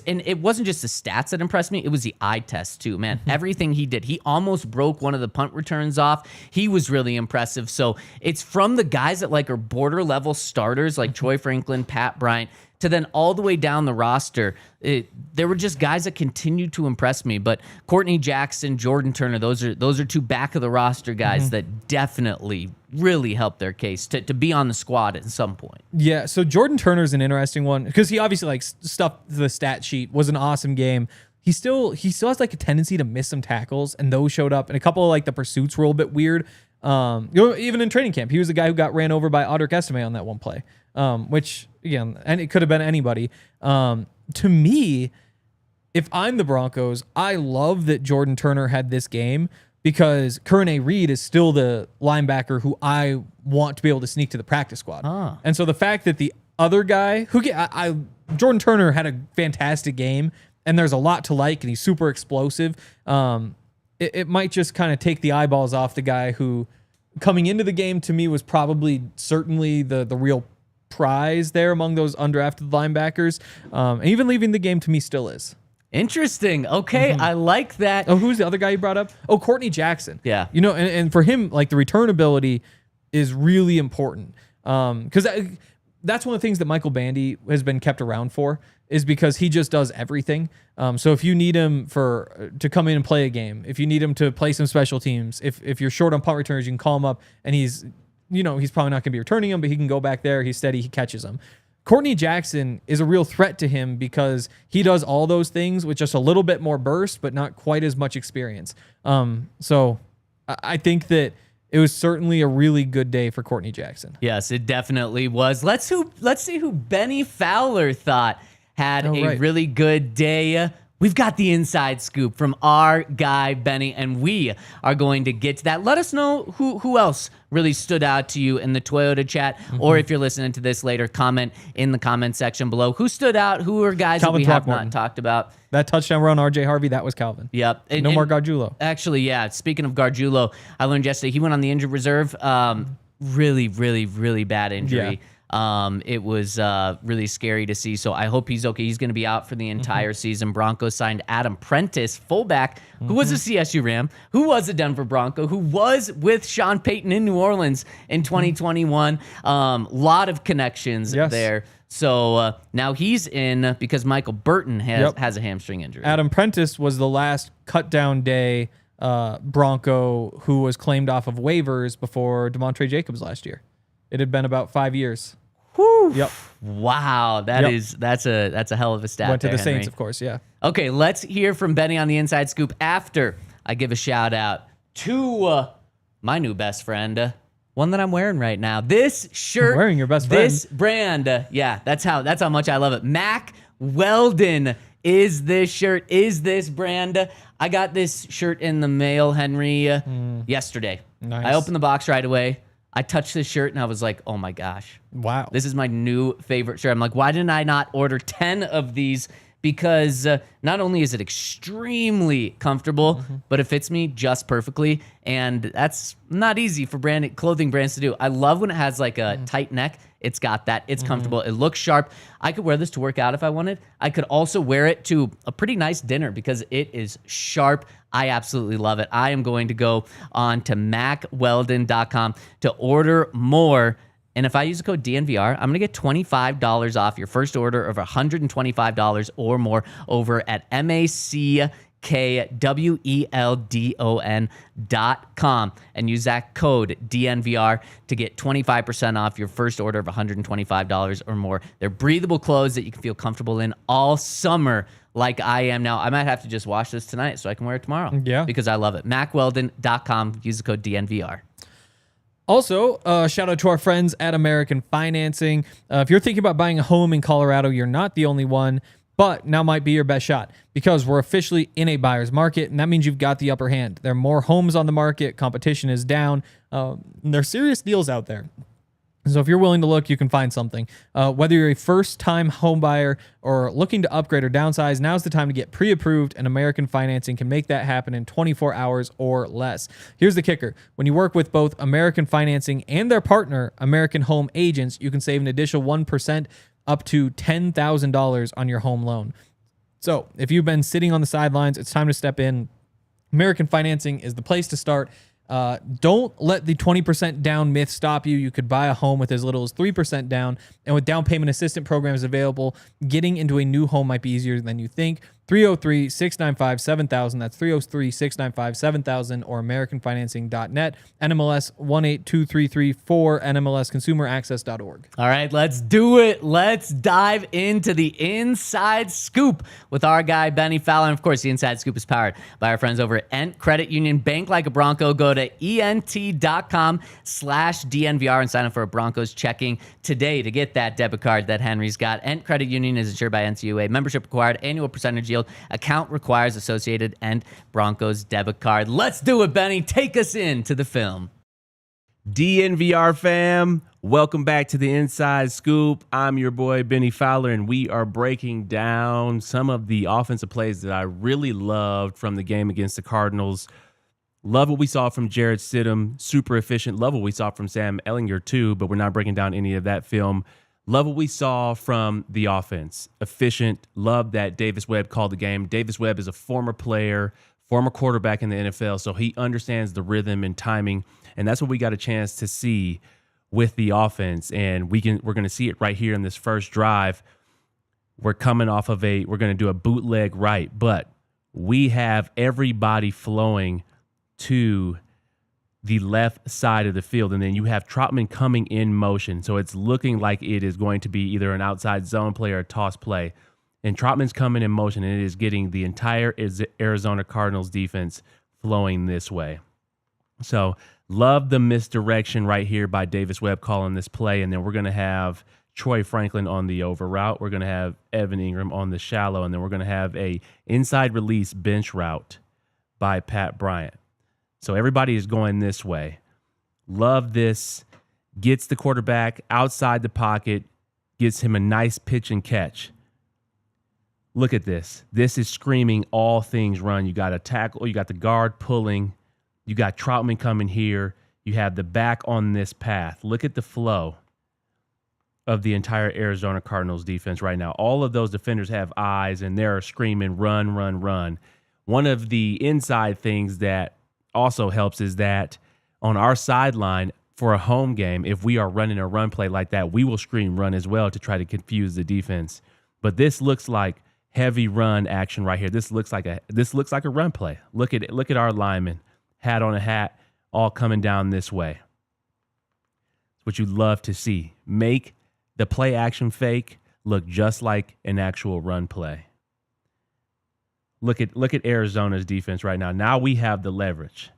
Speaker 1: And it wasn't just the stats that impressed me, it was the eye test too, man. Everything he did. He almost broke one of the punt returns off. He was really impressive. So it's from the guys that, like, are border level starters, like Troy Franklin, Pat Bryant, to then all the way down the roster. There were just guys that continued to impress me. But Courtney Jackson, Jordan Turner, those are 2 back of the roster guys that definitely really helped their case to be on the squad at some point.
Speaker 2: Yeah, so Jordan Turner's an interesting one because he obviously, like, stuffed the stat sheet. Was an awesome game. He still has, like, a tendency to miss some tackles, and those showed up. And a couple of, like, the pursuits were a little bit weird. Even in training camp, he was the guy who got ran over by Audric Estime on that one play. Which, again, and it could have been anybody. To me, if I'm the Broncos, I love that Jordan Turner had this game because Curran Reed is still the linebacker who I want to be able to sneak to the practice squad. And so the fact that the other guy, Jordan Turner had a fantastic game, and there's a lot to like, and he's super explosive. It might just kind of take the eyeballs off the guy who, coming into the game, to me was certainly the real prize there among those undrafted linebackers. And even leaving the game, to me, still is. Interesting. Okay, I like that. Oh, who's the other guy you brought up? Oh, Courtney Jackson. Yeah. And for him, like, the return ability is really important. Because that's one of the things that Michael Bandy has been kept around for, is because he just does everything. So if you need him to come in and play a game, if you need him to play some special teams, if you're short on punt returns, you can call him up, and he's probably not going to be returning them, but he can go back there. He's steady. He catches them. Courtney Jackson is a real threat to him because he does all those things with just a little bit more burst, but not quite as much experience. So I think that it was certainly a really good day for Courtney Jackson.
Speaker 1: Yes, it definitely was. Let's see who Bennie Fowler thought had a really good day. We've got the inside scoop from our guy, Bennie, and we are going to get to that. Let us know who else really stood out to you in the Toyota chat, or if you're listening to this later, comment in the comment section below. Who stood out? Who are guys
Speaker 2: Calvin
Speaker 1: that we have
Speaker 2: Throckmorton.
Speaker 1: not talked about?
Speaker 2: That touchdown run, RJ Harvey, that was Calvin.
Speaker 1: Yep.
Speaker 2: No more Gargiulo.
Speaker 1: Actually, yeah. Speaking of Gargiulo, I learned yesterday he went on the injured reserve. Really, really, really bad injury. It was really scary to see. So I hope he's okay. He's going to be out for the entire season. Broncos signed Adam Prentice, fullback, who was a CSU Ram, who was a Denver Bronco, who was with Sean Payton in New Orleans in 2021. Lot of connections there. So now he's in because Michael Burton has a hamstring injury.
Speaker 2: Adam Prentice was the last cut down day Bronco who was claimed off of waivers before Demontre Jacobs last year. It had been about 5 years.
Speaker 1: Whew.
Speaker 2: Yep.
Speaker 1: Wow, that's a hell of a stat.
Speaker 2: Went to the
Speaker 1: Henry.
Speaker 2: Saints, of course. Yeah.
Speaker 1: Okay, let's hear from Bennie on the Inside Scoop after I give a shout out to my new best friend, one that I'm wearing right now. This shirt,
Speaker 2: I'm wearing your best friend.
Speaker 1: This brand, that's how much I love it. Mac Weldon is this shirt, is this brand. I got this shirt in the mail, Henry, yesterday.
Speaker 2: Nice.
Speaker 1: I opened the box right away. I touched this shirt and I was like, oh my gosh.
Speaker 2: Wow.
Speaker 1: This is my new favorite shirt. I'm like, why didn't I not order 10 of these? Because not only is it extremely comfortable, but it fits me just perfectly. And that's not easy for clothing brands to do. I love when it has like a tight neck. It's got that. It's comfortable. It looks sharp. I could wear this to work out if I wanted. I could also wear it to a pretty nice dinner because it is sharp. I absolutely love it. I am going to go on to macweldon.com to order more. And if I use the code DNVR, I'm going to get $25 off your first order of $125 or more over at macweldon.com and use that code DNVR to get 25% off your first order of $125 or more. They're breathable clothes that you can feel comfortable in all summer like I am now. I might have to just wash this tonight so I can wear it tomorrow.
Speaker 2: Yeah.
Speaker 1: Because I love it. macweldon.com. Use the code DNVR.
Speaker 2: Also, shout out to our friends at American Financing. If you're thinking about buying a home in Colorado, you're not the only one, but now might be your best shot because we're officially in a buyer's market, and that means you've got the upper hand. There are more homes on the market. Competition is down. There's serious deals out there. So if you're willing to look, you can find something. Whether you're a first-time home buyer or looking to upgrade or downsize, now's the time to get pre-approved, and American Financing can make that happen in 24 hours or less. Here's the kicker. When you work with both American Financing and their partner, American Home Agents, you can save an additional 1% up to $10,000 on your home loan. So if you've been sitting on the sidelines, it's time to step in. American Financing is the place to start. Don't let the 20% down myth stop you. You could buy a home with as little as 3% down, and with down payment assistance programs available, getting into a new home might be easier than you think. 303-695-7000. That's 303-695-7000 or AmericanFinancing.net. NMLS 182334, NMLSConsumerAccess.org.
Speaker 1: All right, let's do it. Let's dive into the Inside Scoop with our guy, Bennie Fowler. And of course, the Inside Scoop is powered by our friends over at Ent Credit Union. Bank like a Bronco. Go to ent.com/DNVR and sign up for a Broncos checking today to get that debit card that Henry's got. Ent Credit Union is insured by NCUA. Membership required. Annual percentage yield. Account requires associated Ent Broncos debit card. Let's do it, Bennie. Take us into the film.
Speaker 4: DNVR fam, welcome back to the Inside Scoop. I'm your boy, Bennie Fowler, and we are breaking down some of the offensive plays that I really loved from the game against the Cardinals. Love what we saw from Jarrett Stidham, super efficient. Love what we saw from Sam Ehlinger too, but we're not breaking down any of that film. Love what we saw from the offense. Efficient. Love that Davis Webb called the game. Davis Webb is a former player, former quarterback in the NFL, so he understands the rhythm and timing, and that's what we got a chance to see with the offense. And we're going to see it right here in this first drive. We're coming off of we're going to do a bootleg right, but we have everybody flowing to the left side of the field. And then you have Trautman coming in motion. So it's looking like it is going to be either an outside zone play or a toss play. And Trautman's coming in motion, and it is getting the entire Arizona Cardinals defense flowing this way. So love the misdirection right here by Davis Webb calling this play. And then we're going to have Troy Franklin on the over route. We're going to have Evan Ingram on the shallow. And then we're going to have a inside release bench route by Pat Bryant. So everybody is going this way. Love this. Gets the quarterback outside the pocket. Gets him a nice pitch and catch. Look at this. This is screaming all things run. You got a tackle. You got the guard pulling. You got Trautman coming here. You have the back on this path. Look at the flow of the entire Arizona Cardinals defense right now. All of those defenders have eyes, and they're screaming, run, run, run. One of the inside things that also helps is that on our sideline for a home game, if we are running a run play like that, we will scream run as well to try to confuse the defense. But this looks like heavy run action right here. This looks like a run play. Look at our linemen, hat on a hat, all coming down this way. It's what you love to see. Make the play action fake look just like an actual run play. Look at Arizona's defense right now. Now we have the leverage.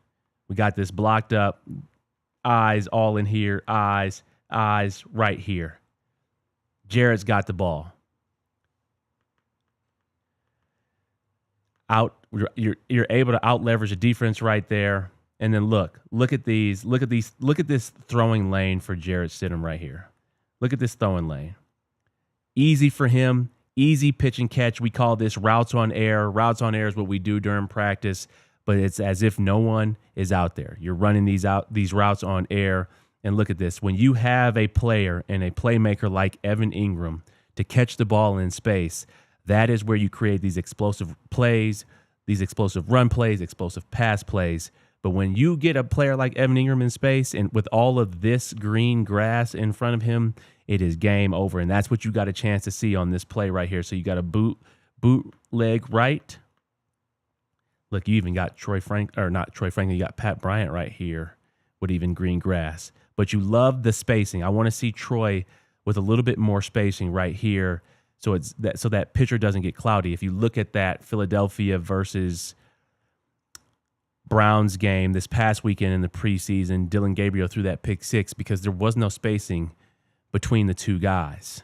Speaker 4: We got this blocked up, eyes all in here, eyes right here. Jarrett's got the ball. You're able to out leverage the defense right there. And then look at this throwing lane for Jarrett Stidham right here. Look at this throwing lane. Easy for him, easy pitch and catch. We call this routes on air. Routes on air is what we do during practice, but it's as if no one is out there. You're running these routes on air. And look at this. When you have a player and a playmaker like Evan Ingram to catch the ball in space, that is where you create these explosive plays, these explosive run plays, explosive pass plays. But when you get a player like Evan Ingram in space and with all of this green grass in front of him, it is game over. And that's what you got a chance to see on this play right here. So you got a bootleg right. Look, you even got you got Pat Bryant right here with even green grass. But you love the spacing. I want to see Troy with a little bit more spacing right here. So that pitcher doesn't get cloudy. If you look at that Philadelphia versus Browns game this past weekend in the preseason, Dylan Gabriel threw that pick six because there was no spacing between the two guys.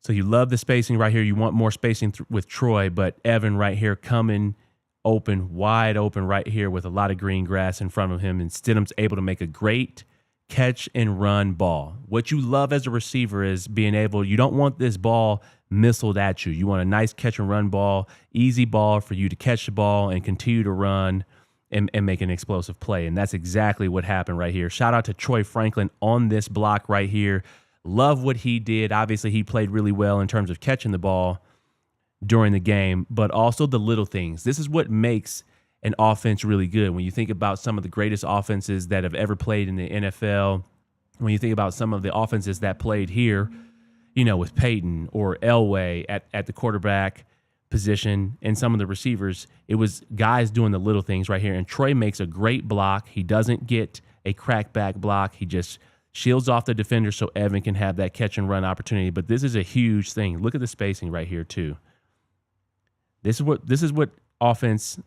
Speaker 4: So you love the spacing right here. You want more spacing with Troy, but Evan right here coming open, wide open right here with a lot of green grass in front of him, and Stidham's able to make a great catch and run ball. What you love as a receiver is being able, you don't want this ball missiled at you. You want a nice catch and run ball, easy ball for you to catch the ball and continue to run and make an explosive play. And that's exactly what happened right here. Shout out to Troy Franklin on this block right here. Love what he did. Obviously, he played really well in terms of catching the ball during the game, but also the little things. This is what makes an offense really good. When you think about some of the greatest offenses that have ever played in the NFL, when you think about some of the offenses that played here, with Payton or Elway at the quarterback position and some of the receivers, it was guys doing the little things right here. And Troy makes a great block. He doesn't get a crackback block. He just shields off the defender so Evan can have that catch and run opportunity. But this is a huge thing. Look at the spacing right here too. This is what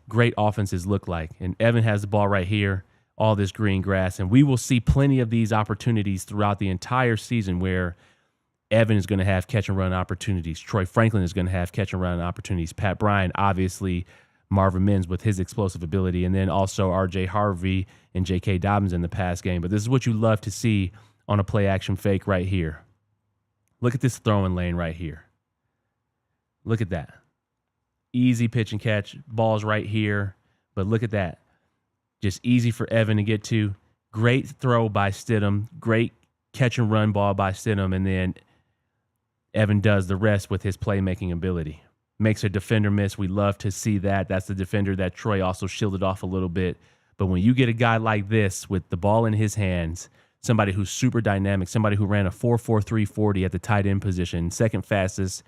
Speaker 4: great offenses look like. And Evan has the ball right here, all this green grass. And we will see plenty of these opportunities throughout the entire season where Evan is going to have catch and run opportunities. Troy Franklin is going to have catch and run opportunities. Pat Bryant, obviously, Marvin Mims with his explosive ability, and then also R.J. Harvey and J.K. Dobbins in the pass game. But this is what you love to see on a play action fake right here. Look at this throwing lane right here. Look at that. Easy pitch and catch. Ball's right here. But look at that. Just easy for Evan to get to. Great throw by Stidham. Great catch and run ball by Stidham. And then Evan does the rest with his playmaking ability. Makes a defender miss. We love to see that. That's the defender that Troy also shielded off a little bit. But when you get a guy like this with the ball in his hands, somebody who's super dynamic, somebody who ran a 4.43 40 at the tight end position, second fastest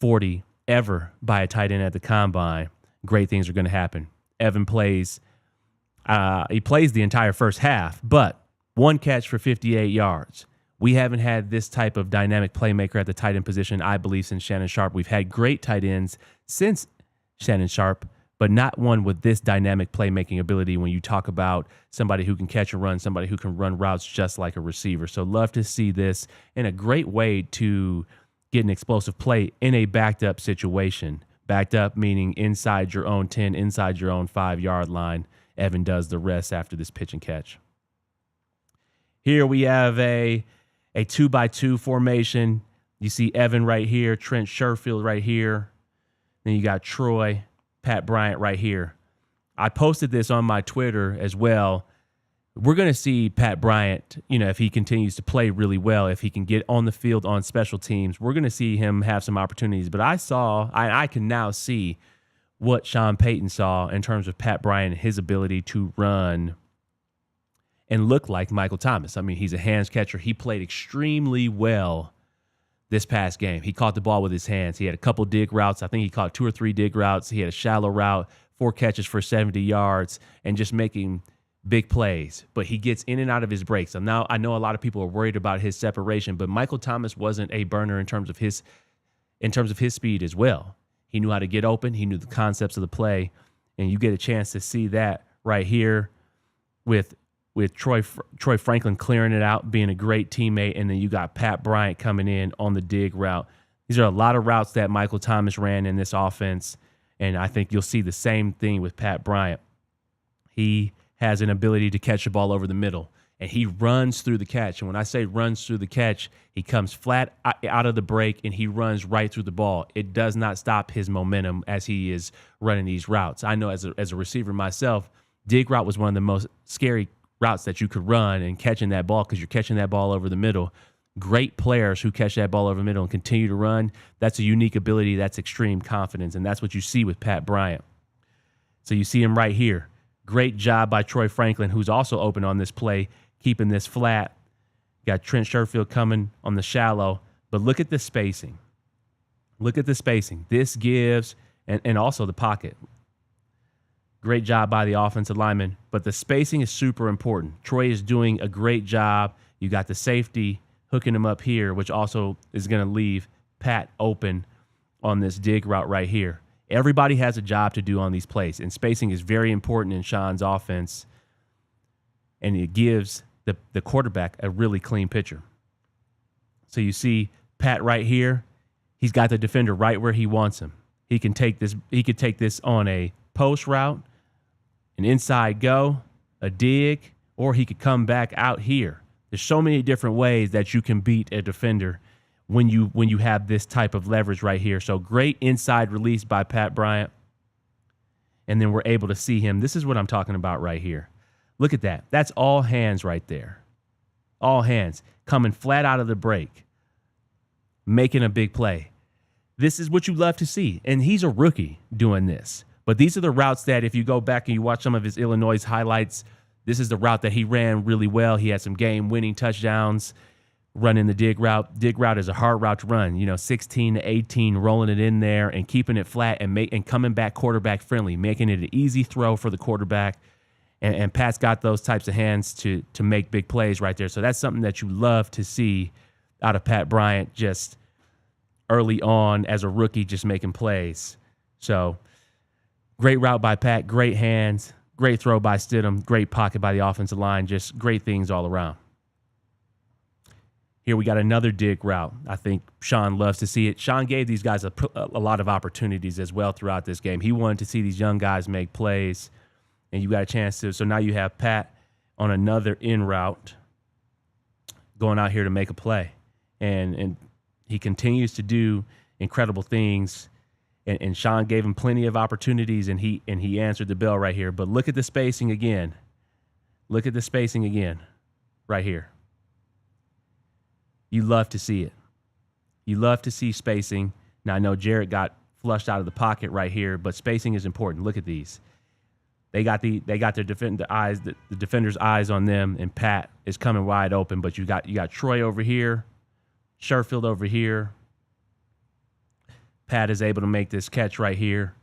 Speaker 4: 40 ever by a tight end at the combine, great things are going to happen. Evan plays He plays the entire first half, but 1 catch for 58 yards. We haven't had this type of dynamic playmaker at the tight end position, I believe, since Shannon Sharp. We've had great tight ends since Shannon Sharp, but not one with this dynamic playmaking ability when you talk about somebody who can catch and run, somebody who can run routes just like a receiver. So love to see this, and a great way to get an explosive play in a backed up situation. Backed up meaning inside your own 10, inside your own 5-yard line. Evan does the rest after this pitch and catch. Here we have a 2-by-2 formation. You see Evan right here, Trent Sherfield right here. Then you got Troy, Pat Bryant right here. I posted this on my Twitter as well. We're going to see Pat Bryant, if he continues to play really well, if he can get on the field on special teams, we're going to see him have some opportunities. But I can now see what Sean Payton saw in terms of Pat Bryant and his ability to run and look like Michael Thomas. I mean, he's a hands catcher. He played extremely well this past game. He caught the ball with his hands. He had a couple dig routes. I think he caught 2 or 3 dig routes. He had a shallow route, 4 catches for 70 yards, and just making big plays. But he gets in and out of his breaks. And now I know a lot of people are worried about his separation, but Michael Thomas wasn't a burner in terms of his speed as well. He knew how to get open. He knew the concepts of the play, and you get a chance to see that right here with Troy Franklin clearing it out, being a great teammate, and then you got Pat Bryant coming in on the dig route. These are a lot of routes that Michael Thomas ran in this offense, and I think you'll see the same thing with Pat Bryant. He has an ability to catch the ball over the middle, and he runs through the catch. And when I say runs through the catch, he comes flat out of the break, and he runs right through the ball. It does not stop his momentum as he is running these routes. I know as a receiver myself, dig route was one of the most scary routes that you could run, and catching that ball because you're catching that ball over the middle. Great players who catch that ball over the middle and continue to run. That's a unique ability. That's extreme confidence, and that's what you see with Pat Bryant. So you see him right here. Great job by Troy Franklin, who's also open on this play, keeping this flat. Got Trent Sherfield coming on the shallow, but look at the spacing. Look at the spacing. This gives, and also the pocket. Great job by the offensive lineman, but the spacing is super important. Troy is doing a great job. You got the safety hooking him up here, which also is going to leave Pat open on this dig route right here. Everybody has a job to do on these plays, and spacing is very important in Sean's offense, and it gives the quarterback a really clean picture. So you see Pat right here. He's got the defender right where he wants him. He can take this. He could take this on a post route, an inside go, a dig, or he could come back out here. There's so many different ways that you can beat a defender when you have this type of leverage right here. So great inside release by Pat Bryant. And then we're able to see him. This is what I'm talking about right here. Look at that. That's all hands right there. All hands coming flat out of the break, making a big play. This is what you love to see. And he's a rookie doing this. But these are the routes that if you go back and you watch some of his Illinois highlights, this is the route that he ran really well. He had some game-winning touchdowns running the dig route. Dig route is a hard route to run, 16 to 18, rolling it in there and keeping it flat and coming back quarterback friendly, making it an easy throw for the quarterback. And Pat's got those types of hands to make big plays right there. So that's something that you love to see out of Pat Bryant just early on as a rookie, just making plays. So great route by Pat, great hands, great throw by Stidham, great pocket by the offensive line, just great things all around. Here we got another dig route. I think Sean loves to see it. Sean gave these guys a lot of opportunities as well throughout this game. He wanted to see these young guys make plays, and you got a chance to. So now you have Pat on another in route going out here to make a play. And he continues to do incredible things. And Sean gave him plenty of opportunities, and he answered the bell right here. But look at the spacing again. Look at the spacing again right here. You love to see it. You love to see spacing. Now, I know Jarrett got flushed out of the pocket right here, but spacing is important. Look at these. They got their the defender's eyes on them, and Pat is coming wide open. But you got Troy over here, Sherfield over here. Pat is able to make this catch right here,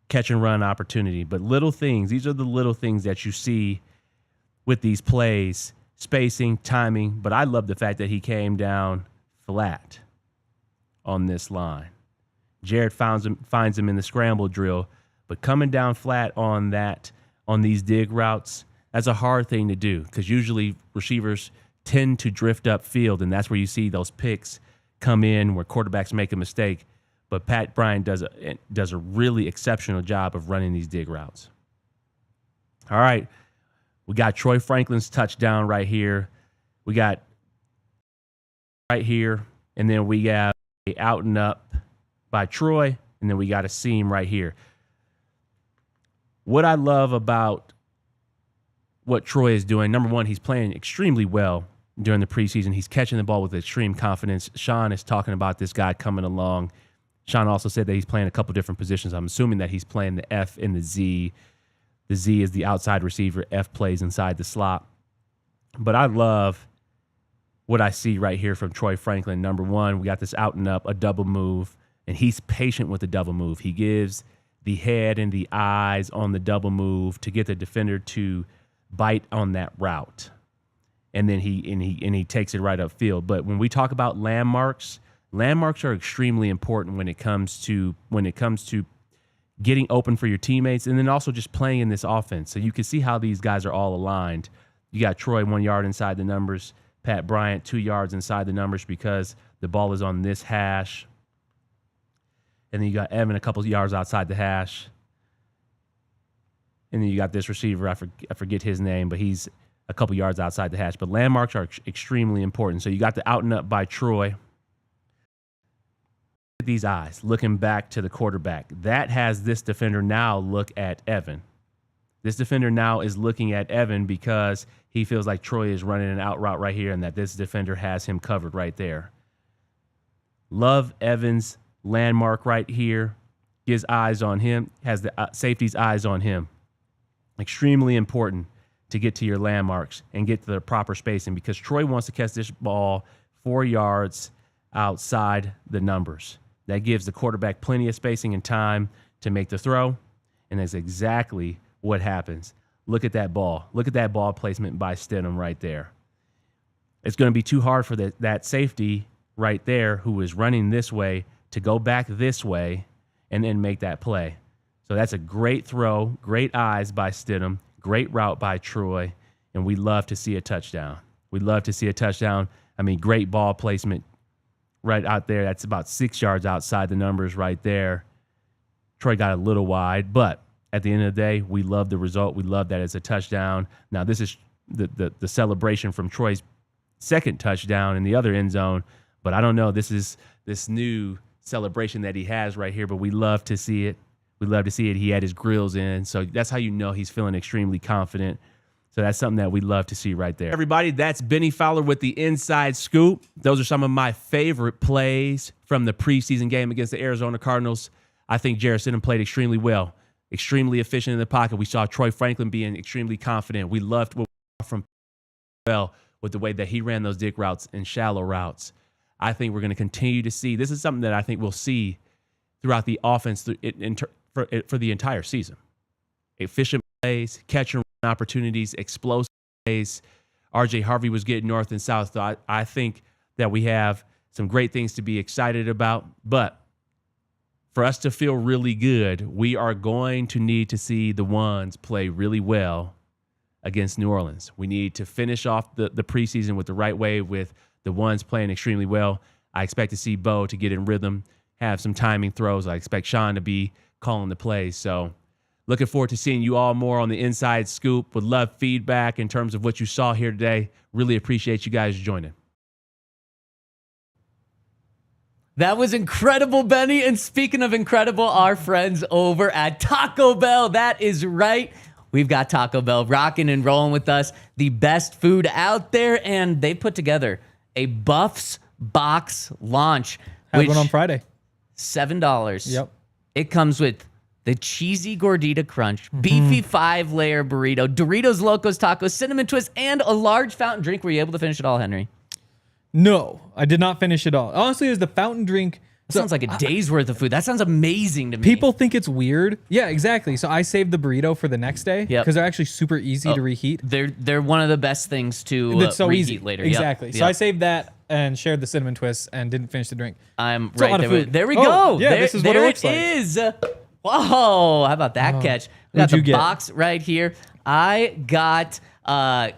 Speaker 4: catch and run opportunity. But little things, these are the little things that you see with these plays, spacing, timing. But I love the fact that he came down flat on this line. Jarrett finds him in the scramble drill, but coming down flat on these dig routes, that's a hard thing to do because usually receivers tend to drift upfield, and that's where you see those picks come in where quarterbacks make a mistake. But Pat Bryant does a really exceptional job of running these dig routes. All right, we got Troy Franklin's touchdown right here. We got right here, and then we have a out and up by Troy, and then we got a seam right here. What I love about what Troy is doing, number one, he's playing extremely well during the preseason. He's catching the ball with extreme confidence. Sean is talking about this guy coming along. Sean also said that he's playing a couple different positions. I'm assuming that he's playing the F and the Z. The Z is the outside receiver. F plays inside the slot. But I love what I see right here from Troy Franklin. Number one, we got this out and up, a double move, and he's patient with the double move. He gives the head and the eyes on the double move to get the defender to bite on that route. And then he takes it right upfield. But when we talk about landmarks are extremely important when it comes to getting open for your teammates and then also just playing in this offense. So you can see how these guys are all aligned. You got Troy 1 yard inside the numbers, Pat Bryant 2 yards inside the numbers because the ball is on this hash. And then you got Evan a couple of yards outside the hash. And then you got this receiver, I forget his name, but he's a couple yards outside the hash. But landmarks are extremely important. So you got the out and up by Troy. These eyes looking back to the quarterback. That has this defender now look at Evan. This defender now is looking at Evan because he feels like Troy is running an out route right here and that this defender has him covered right there. Love Evan's landmark right here. Gives eyes on him, has the safety's eyes on him. Extremely important to get to your landmarks and get to the proper spacing because Troy wants to catch this ball 4 yards outside the numbers. That gives the quarterback plenty of spacing and time to make the throw, and that's exactly what happens. Look at that ball. Look at that ball placement by Stidham right there. It's going to be too hard for that safety right there who is running this way to go back this way and then make that play. So that's a great throw, great eyes by Stidham, great route by Troy, and we love to see a touchdown. We love to see a touchdown. I mean, great ball placement right out there. That's about 6 yards outside the numbers right there. Troy got a little wide, but at the end of the day, we love the result. We love that it's a touchdown. Now, this is the celebration from Troy's second touchdown in the other end zone, but I don't know. This is this new celebration that he has right here, but we love to see it. We love to see it. He had his grills in, so that's how you know he's feeling extremely confident. So that's something that we love to see right there. Everybody, that's Bennie Fowler with the Inside Scoop. Those are some of my favorite plays from the preseason game against the Arizona Cardinals. I think Jarrett Stidham played extremely well, extremely efficient in the pocket. We saw Troy Franklin being extremely confident. We loved what we saw from well with the way that he ran those dig routes and shallow routes. I think we're going to continue to see. This is something that I think we'll see throughout the offense for the entire season. Efficient plays, catch and run opportunities, explosive plays. RJ Harvey was getting north and south. So I think that we have some great things to be excited about. But for us to feel really good, we are going to need to see the ones play really well against New Orleans. We need to finish off the preseason with the right way with the ones playing extremely well. I expect to see Bo to get in rhythm, have some timing throws. I expect Sean to be calling the plays. So looking forward to seeing you all more on the Inside Scoop. Would love feedback in terms of what you saw here today. Really appreciate you guys joining.
Speaker 1: That was incredible, Bennie. And speaking of incredible, our friends over at Taco Bell. That is right. We've got Taco Bell rocking and rolling with us. The best food out there. And they put together a Buffs box launch.
Speaker 2: Had one on Friday.
Speaker 1: $7.
Speaker 2: Yep.
Speaker 1: It comes with the cheesy gordita crunch, beefy 5-layer burrito, Doritos Locos Tacos, cinnamon twist, and a large fountain drink. Were you able to finish it all, Henry?
Speaker 2: No, I did not finish it all. Honestly, it was the fountain drink
Speaker 1: That sounds like a day's worth of food. That sounds amazing to me.
Speaker 2: People think it's weird. Yeah, exactly. So I saved the burrito for the next day
Speaker 1: Yep.
Speaker 2: because they're actually super easy to reheat.
Speaker 1: They're one of the best things to
Speaker 2: It's so
Speaker 1: reheat
Speaker 2: easy
Speaker 1: later.
Speaker 2: Exactly.
Speaker 1: Yep.
Speaker 2: So I saved that and shared the cinnamon twists and didn't finish the drink.
Speaker 1: I'm
Speaker 2: It's a
Speaker 1: right
Speaker 2: lot of
Speaker 1: there.
Speaker 2: food.
Speaker 1: There we
Speaker 2: Oh,
Speaker 1: go.
Speaker 2: yeah,
Speaker 1: there,
Speaker 2: this is what it
Speaker 1: there
Speaker 2: looks like.
Speaker 1: is. Whoa! How about that catch? We got
Speaker 2: What'd
Speaker 1: the
Speaker 2: you get?
Speaker 1: box right here. I got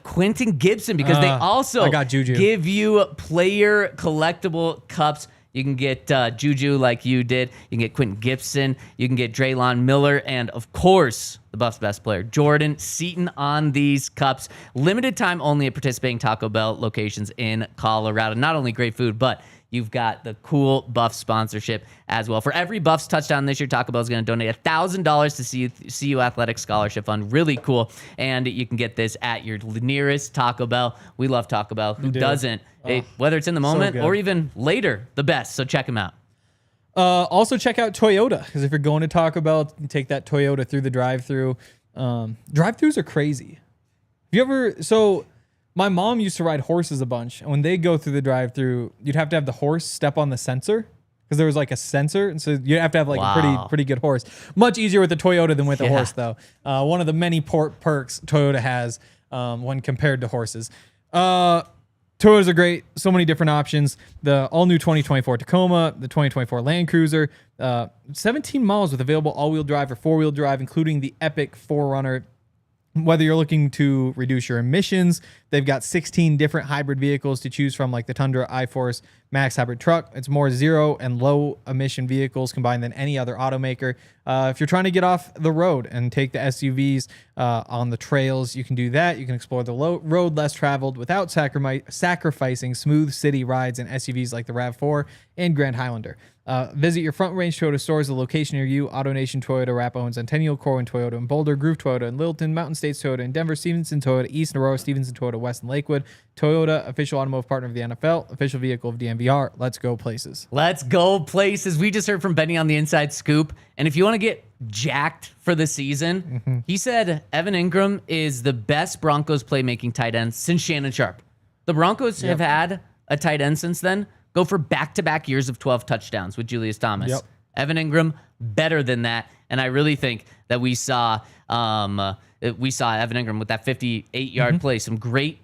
Speaker 1: Quentin Gibson because they also
Speaker 2: I got Juju.
Speaker 1: give you player collectible cups. You can get Juju like you did. You can get Quentin Gibson. You can get Draylon Miller. And, of course, the Buffs' best player, Jordan Seaton on these cups. Limited time only at participating Taco Bell locations in Colorado. Not only great food, but you've got the cool Buffs sponsorship as well. For every Buffs touchdown this year, Taco Bell is going to donate $1,000 to CU Athletic Scholarship Fund. Really cool. And you can get this at your nearest Taco Bell. We love Taco Bell. Who doesn't? Whether it's in the moment
Speaker 2: good.
Speaker 1: or even later, the best. So check them out.
Speaker 2: Also check out Toyota because if you're going to Taco Bell, you take that Toyota through the drive-through. Drive-throughs are crazy. Have you ever? So my mom used to ride horses a bunch, and when they go through the drive-through, you'd have to have the horse step on the sensor because there was like a sensor, and so you have to have like a pretty good horse. Much easier with the Toyota than with a horse, though. One of the many perks Toyota has when compared to horses. Toyotas are great. So many different options. The all-new 2024 Tacoma, the 2024 Land Cruiser, 17 miles with available all-wheel drive or four-wheel drive, including the epic 4Runner. Whether you're looking to reduce your emissions, they've got 16 different hybrid vehicles to choose from, like the Tundra, iForce, Max hybrid truck. It's more zero and low emission vehicles combined than any other automaker. If you're trying to get off the road and take the SUVs on the trails, you can do that. You can explore the road less traveled without sacrificing smooth city rides in SUVs like the RAV4 and Grand Highlander. Visit your Front Range Toyota stores, the location near you. AutoNation Toyota, Rapo and Centennial, Corwin Toyota in Boulder, Groove Toyota in Littleton, Mountain States Toyota in Denver, Stevenson Toyota, East and Aurora, Stevenson Toyota, West and Lakewood. Toyota, official automotive partner of the NFL, official vehicle of DNVR. Let's go places.
Speaker 1: Let's go places. We just heard from Bennie on the Inside Scoop. And if you want to get jacked for the season, he said Evan Ingram is the best Broncos playmaking tight end since Shannon Sharp. The Broncos have had a tight end since then go for back-to-back years of 12 touchdowns with Julius Thomas.
Speaker 2: Yep.
Speaker 1: Evan Ingram, better than that. And I really think that we saw Evan Ingram with that 58-yard play. Some great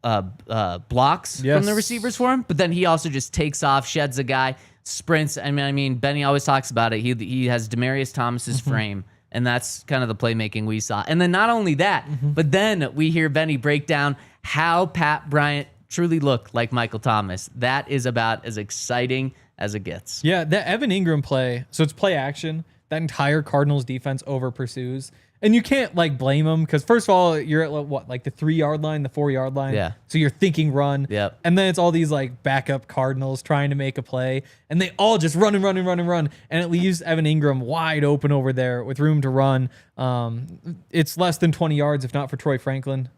Speaker 1: blocks from the receivers for him. But then he also just takes off, sheds a guy, sprints. I mean, Bennie always talks about it. He has Demaryius Thomas's frame. And that's kind of the playmaking we saw. And then not only that, but then we hear Bennie break down how Pat Bryant truly looked like Michael Thomas. That is about as exciting as it gets.
Speaker 2: Yeah, that Evan Ingram play, so it's play action. That entire Cardinals defense over pursues. And you can't like blame them because first of all, you're at what, like the 3-yard line, the 4-yard line.
Speaker 1: Yeah.
Speaker 2: So you're thinking run.
Speaker 1: Yep.
Speaker 2: And then it's all these like backup Cardinals trying to make a play. And they all just run. And it leaves Evan Ingram wide open over there with room to run. It's less than 20 yards, if not for Troy Franklin.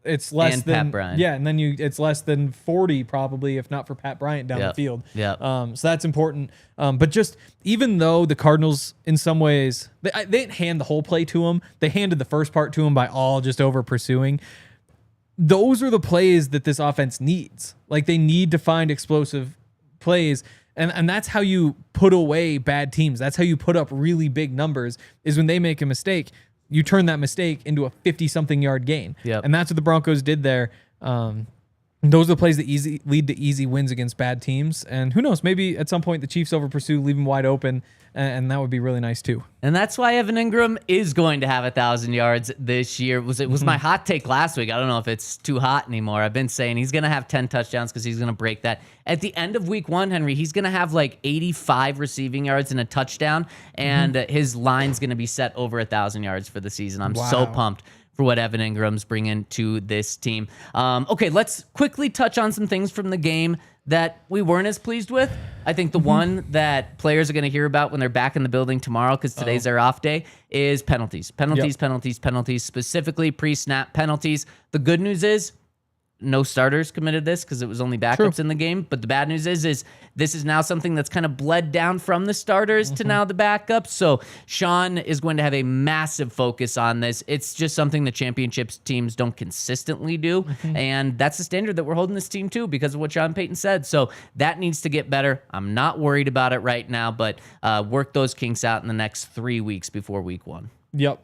Speaker 2: It's less
Speaker 1: and
Speaker 2: than
Speaker 1: Pat Bryant.
Speaker 2: Yeah, and then it's less than 40 probably, if not for Pat Bryant down the field.
Speaker 1: Yeah.
Speaker 2: So that's important. But just even though the Cardinals, in some ways, they didn't hand the whole play to him. They handed the first part to him by all just over pursuing. Those are the plays that this offense needs. Like they need to find explosive plays. And that's how you put away bad teams. That's how you put up really big numbers is when they make a mistake. You turn that mistake into a 50-something yard gain.
Speaker 1: Yep.
Speaker 2: And that's what the Broncos did there. Those are the plays that lead to easy wins against bad teams. And who knows, maybe at some point the Chiefs over pursue, leave them wide open, and that would be really nice too.
Speaker 1: And that's why Evan Ingram is going to have 1,000 yards this year. It was my hot take last week. I don't know if it's too hot anymore. I've been saying he's going to have 10 touchdowns because he's going to break that. At the end of week 1, Henry, he's going to have like 85 receiving yards and a touchdown, and his line's going to be set over 1,000 yards for the season. I'm so pumped for what Evan Ingram's bringing to this team. Okay, let's quickly touch on some things from the game that we weren't as pleased with. I think the one that players are going to hear about when they're back in the building tomorrow, because today's their off day, is penalties. Penalties, specifically pre-snap penalties. The good news is no starters committed this because it was only backups in the game. But the bad news is this is now something that's kind of bled down from the starters to now the backups. So Sean is going to have a massive focus on this. It's just something the championships teams don't consistently do. And that's the standard that we're holding this team to because of what Sean Payton said. So that needs to get better. I'm not worried about it right now, but work those kinks out in the next 3 weeks before week 1.
Speaker 2: Yep,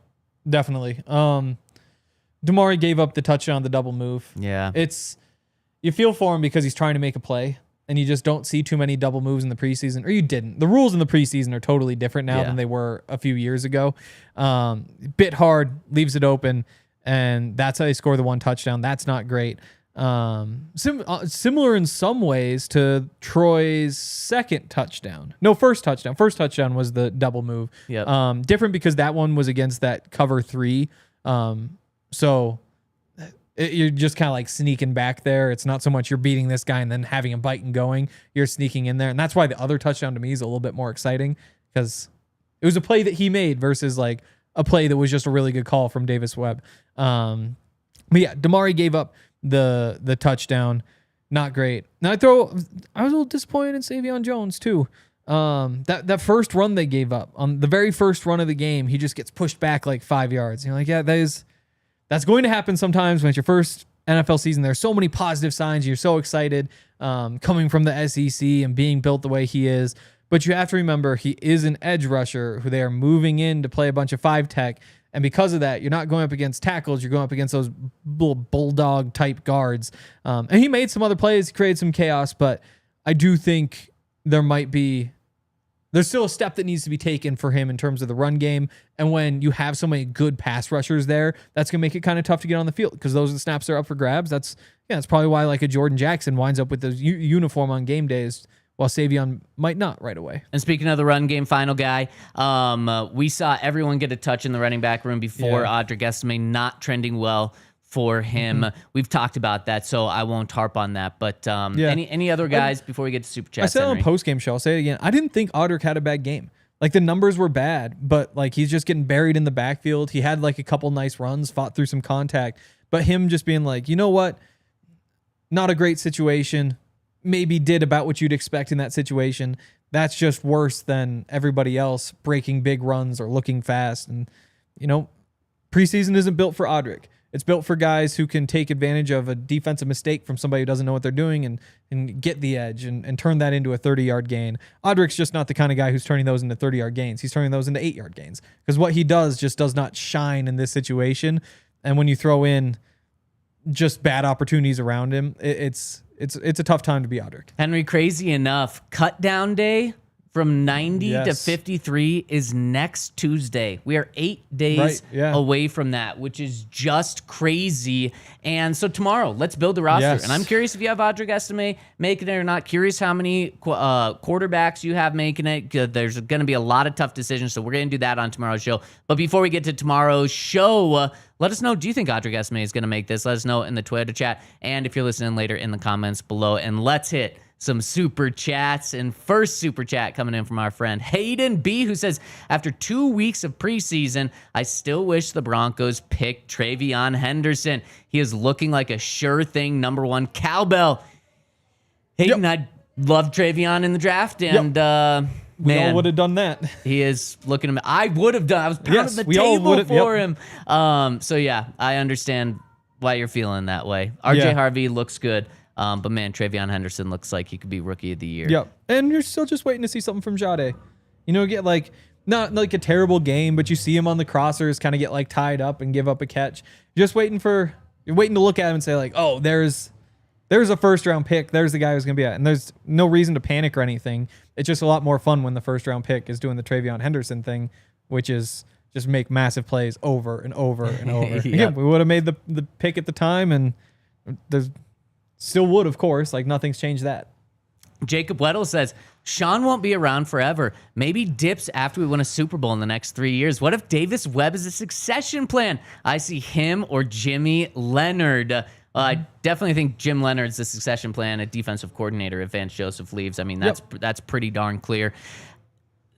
Speaker 2: definitely. Damari gave up the touchdown on the double move.
Speaker 1: Yeah.
Speaker 2: You feel for him because he's trying to make a play, and you just don't see too many double moves in the preseason, or you didn't. The rules in the preseason are totally different now than they were a few years ago. Bit hard, leaves it open, and that's how they score the one touchdown. That's not great. Similar in some ways to Troy's second touchdown. No, first touchdown. First touchdown was the double move.
Speaker 1: Yep.
Speaker 2: Different because that one was against that cover 3. So you're just kind of like sneaking back there. It's not so much you're beating this guy and then having him bite and going. You're sneaking in there. And that's why the other touchdown to me is a little bit more exciting because it was a play that he made versus like a play that was just a really good call from Davis Webb. But yeah, Damari gave up the touchdown. Not great. Now I was a little disappointed in Savion Jones too. That first run they gave up on the very first run of the game, he just gets pushed back like 5 yards. You're like, yeah, that's going to happen sometimes when it's your first NFL season. There's so many positive signs. You're so excited coming from the SEC and being built the way he is. But you have to remember he is an edge rusher who they are moving in to play a bunch of 5-tech. And because of that, you're not going up against tackles. You're going up against those little bulldog type guards. And he made some other plays, created some chaos. But I do think there's still a step that needs to be taken for him in terms of the run game. And when you have so many good pass rushers there, that's going to make it kind of tough to get on the field because those are the snaps that are up for grabs. That's probably why like a Jordan Jackson winds up with the uniform on game days while Savion might not right away.
Speaker 1: And speaking of the run game, final guy, we saw everyone get a touch in the running back room before. Audric Estime not trending well for him. We've talked about that, so I won't harp on that. But any other guys before we get to Super Chats?
Speaker 2: I said on a post-game show, I'll say it again. I didn't think Audric had a bad game. Like, the numbers were bad, but, like, he's just getting buried in the backfield. He had, like, a couple nice runs, fought through some contact. But him just being like, you know what? Not a great situation. Maybe did about what you'd expect in that situation. That's just worse than everybody else breaking big runs or looking fast. And, preseason isn't built for Audric. It's built for guys who can take advantage of a defensive mistake from somebody who doesn't know what they're doing and get the edge and turn that into a 30-yard gain. Audric's just not the kind of guy who's turning those into 30-yard gains. He's turning those into 8-yard gains because what he does just does not shine in this situation. And when you throw in just bad opportunities around him, it's a tough time to be Audric.
Speaker 1: Henry, crazy enough, cut down day from 90 to 53 is next Tuesday. We are 8 days away from that, which is just crazy. And so tomorrow, let's build the roster.
Speaker 2: Yes.
Speaker 1: And I'm curious if you have Audric Estime making it or not. Curious how many quarterbacks you have making it. There's going to be a lot of tough decisions, so we're going to do that on tomorrow's show. But before we get to tomorrow's show, let us know, do you think Audric Estime is going to make this? Let us know in the Twitter chat. And if you're listening later, in the comments below. And let's hit some super chats. And first super chat coming in from our friend Hayden B, who says, after 2 weeks of preseason, I still wish the Broncos picked TreVeyon Henderson. He is looking like a sure thing #1 cowbell. Hayden, I loved TreVeyon in the draft, and
Speaker 2: we all would have done that.
Speaker 1: He is looking. I would have done. I was pounding the table for him. So yeah, I understand why you're feeling that way. RJ Harvey looks good. But man, TreVeyon Henderson looks like he could be Rookie of the Year.
Speaker 2: Yep. And you're still just waiting to see something from Jade. Get like, not like a terrible game, but you see him on the crossers kind of get like tied up and give up a catch. You're waiting to look at him and say like, oh, there's a first round pick. There's the guy who's going to be at. And there's no reason to panic or anything. It's just a lot more fun when the first round pick is doing the TreVeyon Henderson thing, which is just make massive plays over and over and over. Again, we would have made the pick at the time, and there's still would, of course. Like, nothing's changed that.
Speaker 1: Jacob Weddle says, Sean won't be around forever. Maybe dips after we win a Super Bowl in the next 3 years. What if Davis Webb is a succession plan? I see him or Jimmy Leonard. I definitely think Jim Leonard's the succession plan, a defensive coordinator if Vance Joseph leaves. I mean, that's pretty darn clear.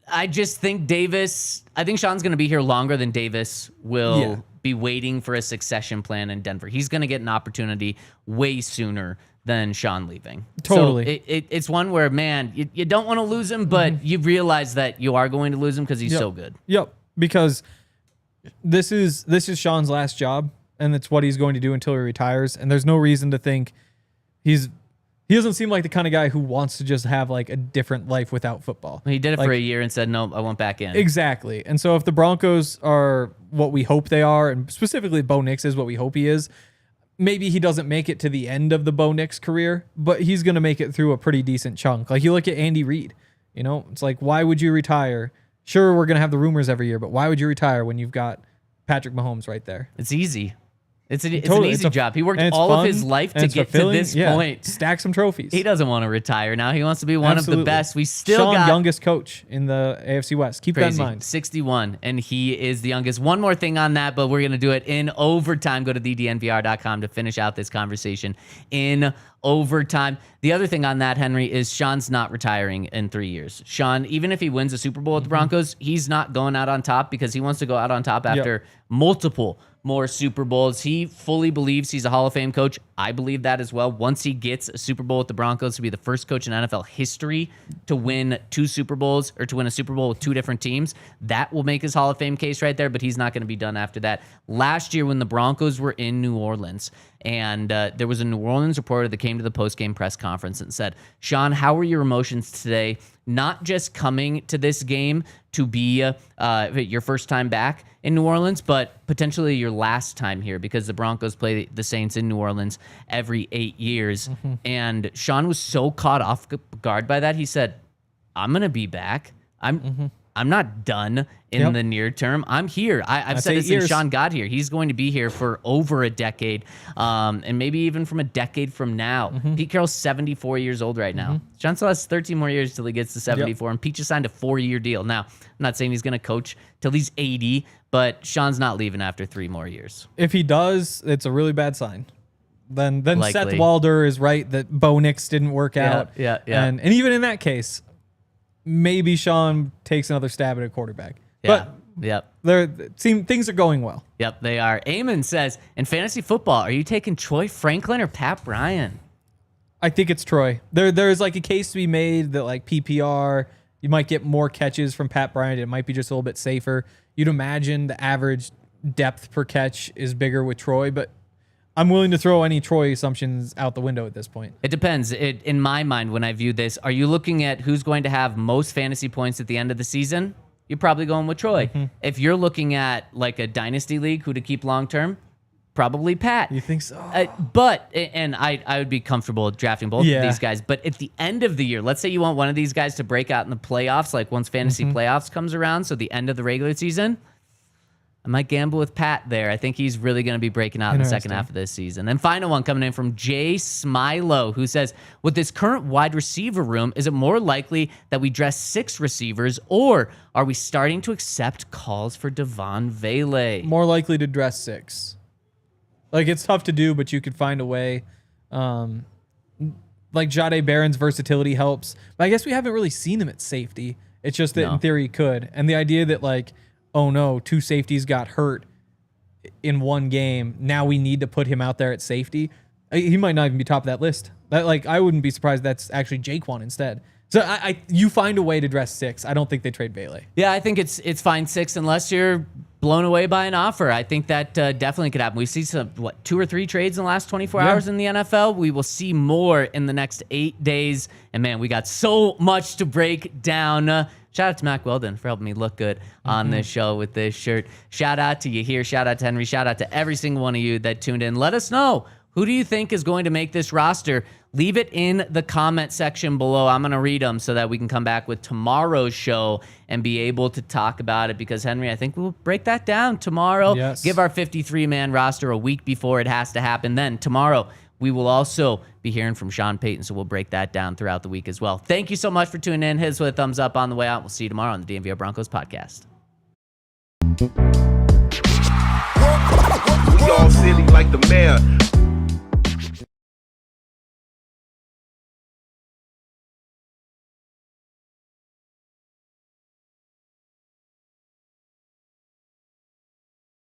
Speaker 1: I just think I think Sean's going to be here longer than Davis will be waiting for a succession plan in Denver. He's going to get an opportunity way sooner than Sean leaving.
Speaker 2: Totally.
Speaker 1: So it's one where, man, you don't want to lose him, but you realize that you are going to lose him because he's so good.
Speaker 2: Yep. Because this is Sean's last job, and it's what he's going to do until he retires. And there's no reason to think he doesn't seem like the kind of guy who wants to just have like a different life without football.
Speaker 1: He did it for a year and said, no, I went back in.
Speaker 2: Exactly. And so if the Broncos are what we hope they are, and specifically Bo Nix is what we hope he is, maybe he doesn't make it to the end of the Bo Nix career, but he's going to make it through a pretty decent chunk. Like you look at Andy Reid, it's like, why would you retire? Sure, we're going to have the rumors every year, but why would you retire when you've got Patrick Mahomes right there?
Speaker 1: It's easy. It's an easy job. He worked all of his life to get to this point.
Speaker 2: Stack some trophies.
Speaker 1: He doesn't want to retire now. He wants to be one of the best. We still
Speaker 2: Sean,
Speaker 1: got
Speaker 2: youngest coach in the AFC West. Keep that in mind.
Speaker 1: 61, and he is the youngest. One more thing on that, but we're going to do it in overtime. Go to thednvr.com to finish out this conversation in overtime. The other thing on that, Henry, is Sean's not retiring in 3 years. Sean, even if he wins a Super Bowl with the Broncos, he's not going out on top because he wants to go out on top after multiple more Super Bowls. He fully believes he's a Hall of Fame coach. I believe that as well. Once he gets a Super Bowl with the Broncos, to be the first coach in NFL history to win 2 Super Bowls or to win a Super Bowl with 2 different teams, that will make his Hall of Fame case right there, but he's not going to be done after that. Last year when the Broncos were in New Orleans, and there was a New Orleans reporter that came to the post-game press conference and said, Sean, how were your emotions today? Not just coming to this game to be your first time back in New Orleans, but potentially your last time here because the Broncos play the Saints in New Orleans every 8 years. And Sean was so caught off guard by that. He said, I'm going to be back. I'm not done in the near term. I'm here. I've said this since Sean got here. He's going to be here for over a decade, and maybe even from a decade from now. Pete Carroll's 74 years old right now. Sean still has 13 more years till he gets to 74, and Pete just signed a 4-year deal. Now, I'm not saying he's going to coach till he's 80, but Sean's not leaving after 3 more years.
Speaker 2: If he does, it's a really bad sign. Then
Speaker 1: Likely.
Speaker 2: Seth Walder is right that Bo Nix didn't work out.
Speaker 1: Yeah.
Speaker 2: And even in that case, maybe Sean takes another stab at a quarterback. But things are going well.
Speaker 1: Yep, they are. Eamon says, in fantasy football, are you taking Troy Franklin or Pat Bryant?
Speaker 2: I think it's Troy. There's like a case to be made that like PPR, you might get more catches from Pat Bryant. It might be just a little bit safer. You'd imagine the average depth per catch is bigger with Troy, but I'm willing to throw any Troy assumptions out the window at this point.
Speaker 1: It depends. In my mind, when I view this, are you looking at who's going to have most fantasy points at the end of the season? You're probably going with Troy. If you're looking at like a dynasty league, who to keep long term, probably Pat.
Speaker 2: You think so?
Speaker 1: And I would be comfortable drafting both of these guys. But at the end of the year, let's say you want one of these guys to break out in the playoffs, like once fantasy playoffs comes around, so the end of the regular season, I might gamble with Pat there. I think he's really going to be breaking out in the second half of this season. And final one coming in from Jay Smilo, who says, with this current wide receiver room, is it more likely that we dress 6 receivers, or are we starting to accept calls for Devon Vele?
Speaker 2: More likely to dress 6. Like, it's tough to do, but you could find a way. Like, Jahdae Barron's versatility helps. But I guess we haven't really seen him at safety. It's just that in theory he could. And the idea that, like, oh no, 2 safeties got hurt in one game, now we need to put him out there at safety. He might not even be top of that list. I wouldn't be surprised that's actually Jaquan instead. So you find a way to dress 6. I don't think they trade Vele.
Speaker 1: Yeah, I think it's fine 6 unless you're blown away by an offer. I think that definitely could happen. We see some 2 or 3 trades in the last 24 hours in the NFL. We will see more in the next 8 days. And man, we got so much to break down. Shout out to Mac Weldon for helping me look good on this show with this shirt. Shout out to you here. Shout out to Henry. Shout out to every single one of you that tuned in. Let us know, who do you think is going to make this roster? Leave it in the comment section below. I'm going to read them so that we can come back with tomorrow's show and be able to talk about it, because, Henry, I think we'll break that down tomorrow.
Speaker 2: Yes.
Speaker 1: Give our 53-man roster a week before it has to happen. Then tomorrow, we will also be hearing from Sean Payton, so we'll break that down throughout the week as well. Thank you so much for tuning in. Hit us with a thumbs up on the way out. We'll see you tomorrow on the DNVR Broncos Podcast.
Speaker 5: We all silly like the mayor.